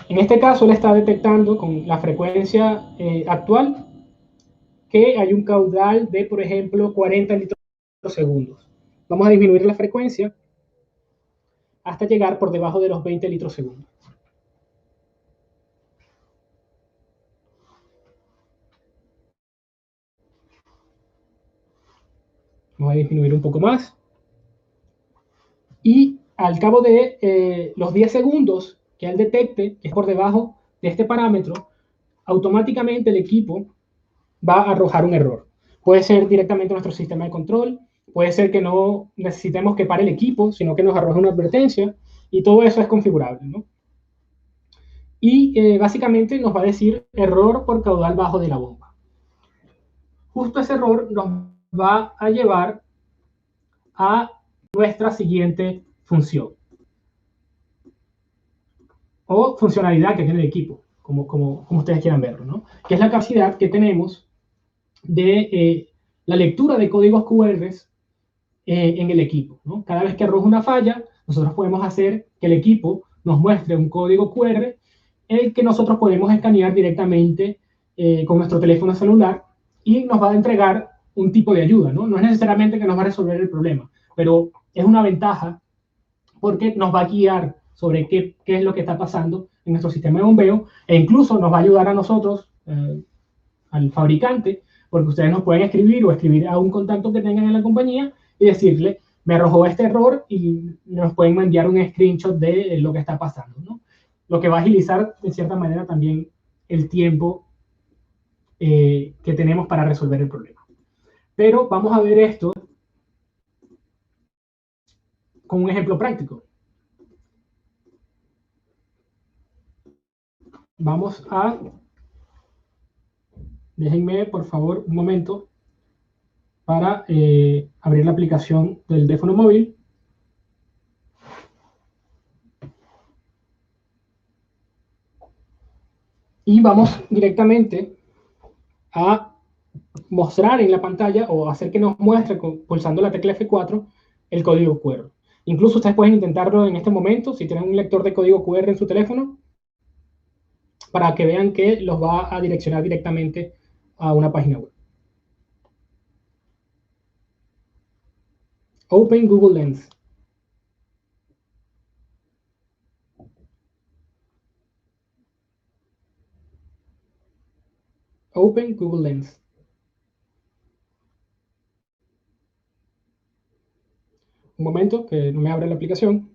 S3: En este caso, él está detectando con la frecuencia actual que hay un caudal de, por ejemplo, 40 litros por segundo. Vamos a disminuir la frecuencia hasta llegar por debajo de los 20 litros segundo. Vamos a disminuir un poco más. Y al cabo de los 10 segundos que él detecte que es por debajo de este parámetro, automáticamente el equipo va a arrojar un error. Puede ser directamente nuestro sistema de control, puede ser que no necesitemos que pare el equipo, sino que nos arroje una advertencia, y todo eso es configurable, ¿no? Y básicamente nos va a decir error por caudal bajo de la bomba. Justo ese error nos va a llevar a nuestra siguiente función o funcionalidad que tiene el equipo, como ustedes quieran verlo, ¿no? Que es la capacidad que tenemos de la lectura de códigos QR en el equipo, ¿no? Cada vez que arroja una falla, nosotros podemos hacer que el equipo nos muestre un código QR el que nosotros podemos escanear directamente con nuestro teléfono celular y nos va a entregar un tipo de ayuda, ¿no? No es necesariamente que nos va a resolver el problema, pero es una ventaja porque nos va a guiar sobre qué es lo que está pasando en nuestro sistema de bombeo e incluso nos va a ayudar a nosotros, al fabricante, porque ustedes nos pueden escribir o escribir a un contacto que tengan en la compañía y decirle, me arrojó este error y nos pueden enviar un screenshot de lo que está pasando, ¿no? Lo que va a agilizar de cierta manera también el tiempo que tenemos para resolver el problema. Pero vamos a ver esto con un ejemplo práctico. Vamos a... Déjenme, por favor, un momento para abrir la aplicación del teléfono móvil. Y vamos directamente a mostrar en la pantalla o hacer que nos muestre pulsando la tecla F4 el código QR. Incluso ustedes pueden intentarlo en este momento si tienen un lector de código QR en su teléfono para que vean que los va a direccionar directamente a una página web. Open Google Lens. Open Google Lens. Un momento que no me abre la aplicación.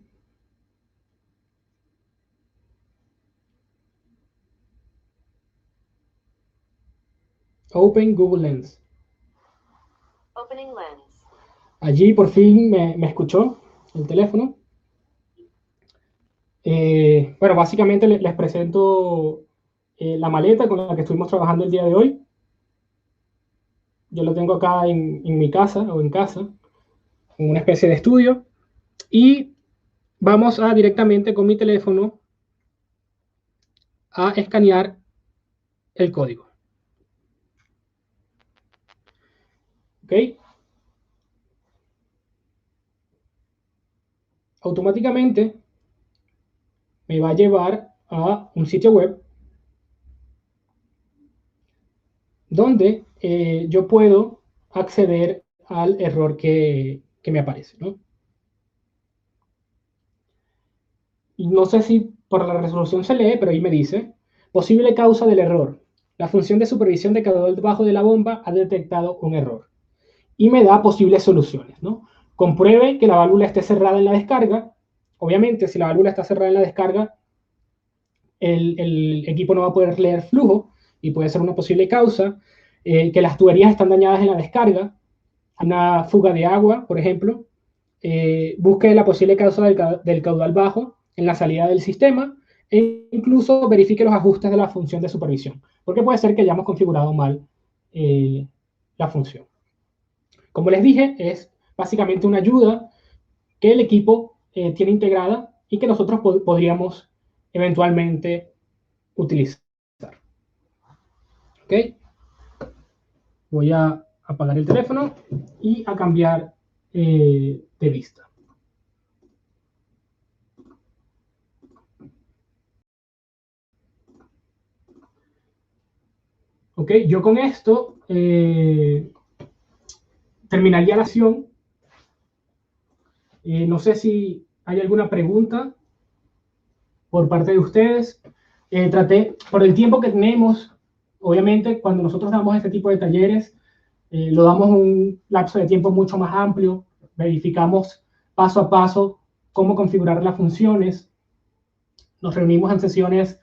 S3: Open Google Lens.
S4: Opening lens.
S3: Allí por fin me escuchó el teléfono. Bueno, básicamente les presento la maleta con la que estuvimos trabajando el día de hoy. Yo lo tengo acá en mi casa o en casa, en una especie de estudio. Y vamos a directamente con mi teléfono a escanear el código. ¿Ok? Automáticamente me va a llevar a un sitio web donde yo puedo acceder al error que me aparece, ¿no? Y no sé si por la resolución se lee, pero ahí me dice, posible causa del error. La función de supervisión de caudal bajo de la bomba ha detectado un error. Y me da posibles soluciones, ¿no? Compruebe que la válvula esté cerrada en la descarga. Obviamente, si la válvula está cerrada en la descarga, el equipo no va a poder leer flujo y puede ser una posible causa. Que las tuberías están dañadas en la descarga, una fuga de agua, por ejemplo. Busque la posible causa del caudal bajo en la salida del sistema e incluso verifique los ajustes de la función de supervisión, porque puede ser que hayamos configurado mal la función. Como les dije, es básicamente una ayuda que el equipo tiene integrada y que nosotros podríamos eventualmente utilizar. ¿Ok? Voy a apagar el teléfono y a cambiar de vista. Ok, yo con esto terminaría la sesión. No sé si hay alguna pregunta por parte de ustedes. Por el tiempo que tenemos, obviamente, cuando nosotros damos este tipo de talleres, lo damos un lapso de tiempo mucho más amplio, verificamos paso a paso cómo configurar las funciones, nos reunimos en sesiones,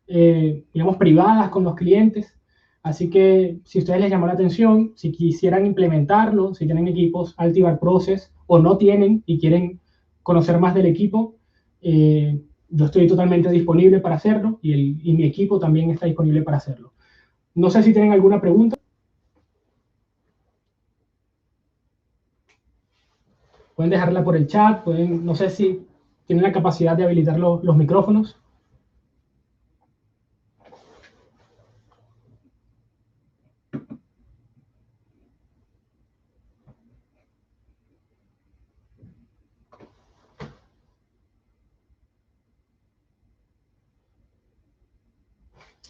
S3: digamos, privadas con los clientes, así que si a ustedes les llamó la atención, si quisieran implementarlo, si tienen equipos Altivar Process o no tienen y quieren conocer más del equipo, yo estoy totalmente disponible para hacerlo y mi equipo también está disponible para hacerlo. No sé si tienen alguna pregunta. Pueden dejarla por el chat, no sé si tienen la capacidad de habilitar los micrófonos.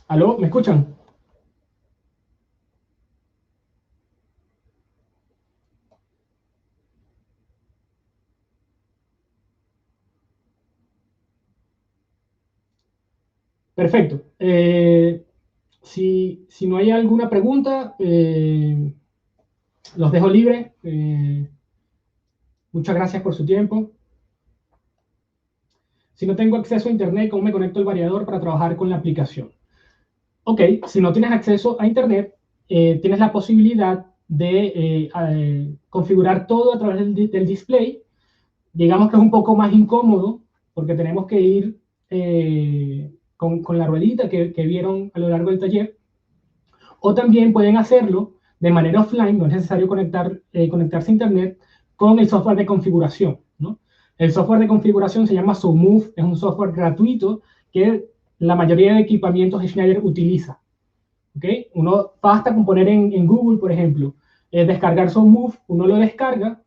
S3: ¿Aló? ¿Me escuchan? Perfecto. Si no hay alguna pregunta, los dejo libre. Muchas gracias por su tiempo. Si no tengo acceso a Internet, ¿cómo me conecto al variador para trabajar con la aplicación? Ok, si no tienes acceso a Internet, tienes la posibilidad de configurar todo a través del display. Digamos que es un poco más incómodo porque tenemos que ir con la ruedita que vieron a lo largo del taller. O también pueden hacerlo de manera offline, no es necesario conectarse a Internet con el software de configuración, ¿no? El software de configuración se llama SoMove, es un software gratuito que la mayoría de equipamientos Schneider utiliza. ¿Okay? Uno basta con poner en Google, por ejemplo, descargar SoMove, uno lo descarga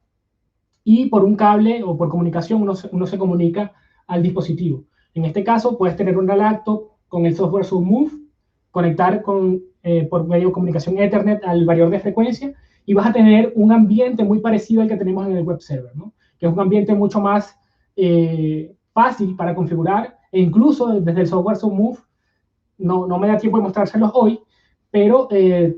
S3: y por un cable o por comunicación uno se comunica al dispositivo. En este caso, puedes tener una laptop con el software SoMove, conectar por medio de comunicación Ethernet al variador de frecuencia y vas a tener un ambiente muy parecido al que tenemos en el web server, ¿no? Que es un ambiente mucho más fácil para configurar e incluso desde el software SoMove, no me da tiempo de mostrárselos hoy, pero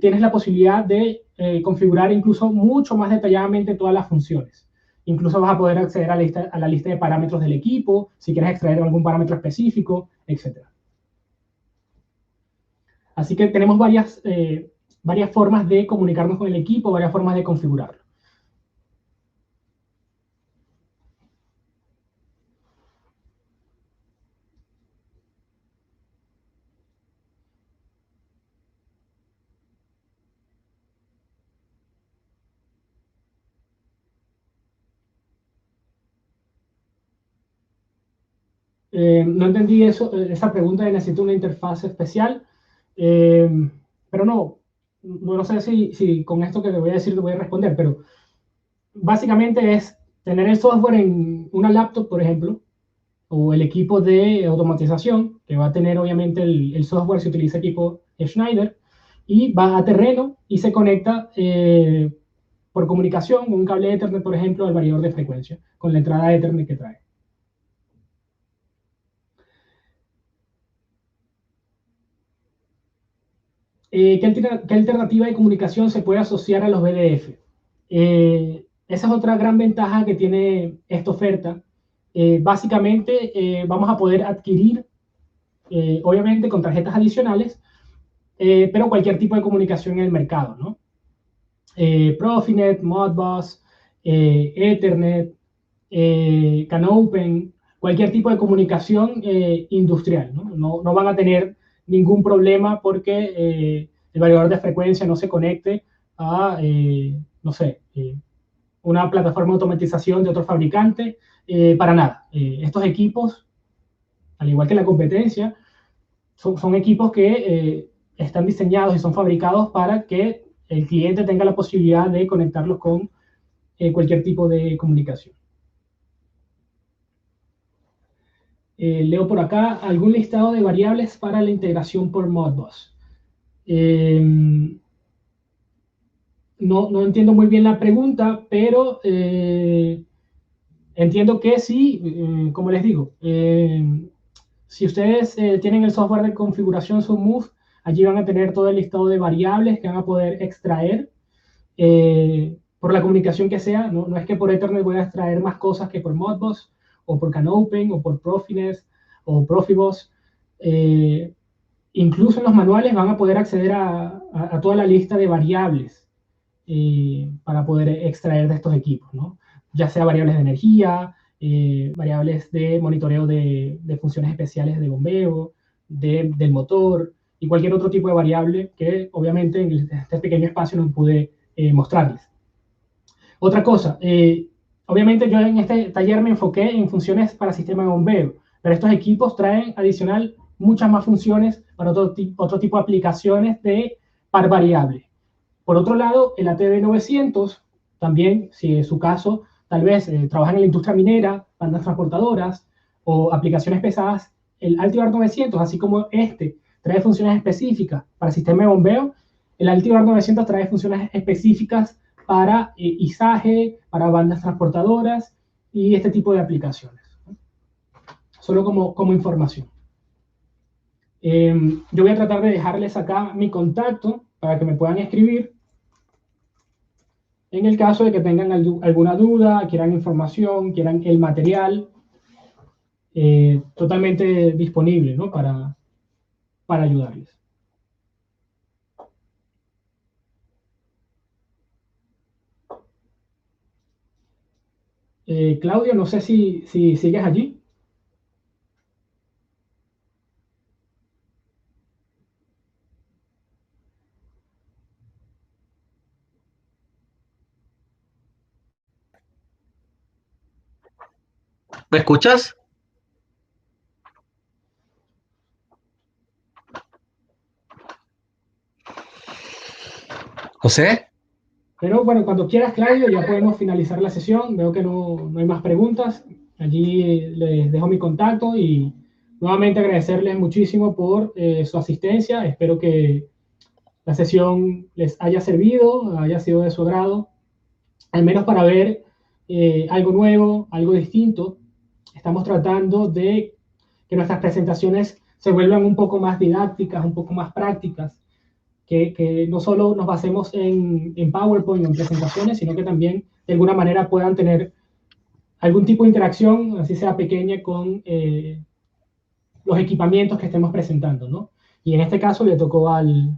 S3: tienes la posibilidad de configurar incluso mucho más detalladamente todas las funciones. Incluso vas a poder acceder a la lista de parámetros del equipo, si quieres extraer algún parámetro específico, etc. Así que tenemos varias formas de comunicarnos con el equipo, varias formas de configurarlo. No entendí esa pregunta de necesito una interfaz especial, pero no sé si con esto que te voy a decir te voy a responder, pero básicamente es tener el software en una laptop, por ejemplo, o el equipo de automatización, que va a tener obviamente el software si utiliza equipo Schneider, y va a terreno y se conecta por comunicación, un cable Ethernet, por ejemplo, al variador de frecuencia, con la entrada Ethernet que trae. ¿Qué alternativa de comunicación se puede asociar a los VDF? Esa es otra gran ventaja que tiene esta oferta. Básicamente vamos a poder adquirir, obviamente con tarjetas adicionales, pero cualquier tipo de comunicación en el mercado, ¿no? Profinet, Modbus, Ethernet, CANopen, cualquier tipo de comunicación industrial, ¿no? No van a tener ningún problema porque el variador de frecuencia no se conecte a, no sé, una plataforma de automatización de otro fabricante, para nada. Estos equipos, al igual que la competencia, son equipos que están diseñados y son fabricados para que el cliente tenga la posibilidad de conectarlos con cualquier tipo de comunicación. Leo por acá algún listado de variables para la integración por Modbus. No entiendo muy bien la pregunta, pero entiendo que sí, como les digo, si ustedes tienen el software de configuración SubMove, allí van a tener todo el listado de variables que van a poder extraer por la comunicación que sea. No es que por Ethernet voy a extraer más cosas que por Modbus, o por CANopen, o por Profinet, o Profibus. Incluso en los manuales van a poder acceder a toda la lista de variables para poder extraer de estos equipos, ¿no? Ya sea variables de energía, variables de monitoreo de funciones especiales de bombeo, del motor, y cualquier otro tipo de variable que obviamente en este pequeño espacio no pude mostrarles. Otra cosa, obviamente yo en este taller me enfoqué en funciones para sistema de bombeo, pero estos equipos traen adicional muchas más funciones para otro tipo de aplicaciones de par variable. Por otro lado, el ATD900, también, si en su caso, tal vez trabaja en la industria minera, bandas transportadoras o aplicaciones pesadas, el Altivar 900, así como este, trae funciones específicas para sistema de bombeo, el Altivar 900 trae funciones específicas para izaje, para bandas transportadoras y este tipo de aplicaciones. Solo como información. Yo voy a tratar de dejarles acá mi contacto para que me puedan escribir en el caso de que tengan alguna duda, quieran información, quieran el material, totalmente disponible, ¿no? para ayudarles. Claudio, no sé si sigues allí.
S5: ¿Me escuchas? José.
S3: Pero bueno, cuando quieras, Claudio, ya podemos finalizar la sesión. Veo que no hay más preguntas. Allí les dejo mi contacto y nuevamente agradecerles muchísimo por su asistencia. Espero que la sesión les haya servido, haya sido de su agrado, al menos para ver algo nuevo, algo distinto. Estamos tratando de que nuestras presentaciones se vuelvan un poco más didácticas, un poco más prácticas, que no solo nos basemos en PowerPoint o en presentaciones, sino que también de alguna manera puedan tener algún tipo de interacción, así sea pequeña, con los equipamientos que estemos presentando, ¿no? Y en este caso le tocó al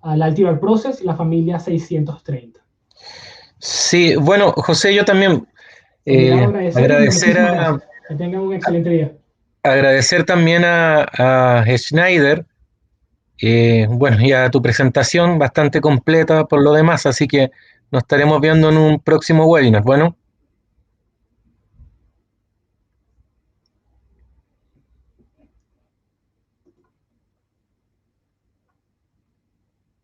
S3: Altivar Process, la familia 630.
S5: Sí, bueno, José, yo también
S3: agradecer que tengan un excelente día.
S5: Agradecer también a Schneider, bueno, y a tu presentación bastante completa por lo demás, así que nos estaremos viendo en un próximo webinar. Bueno.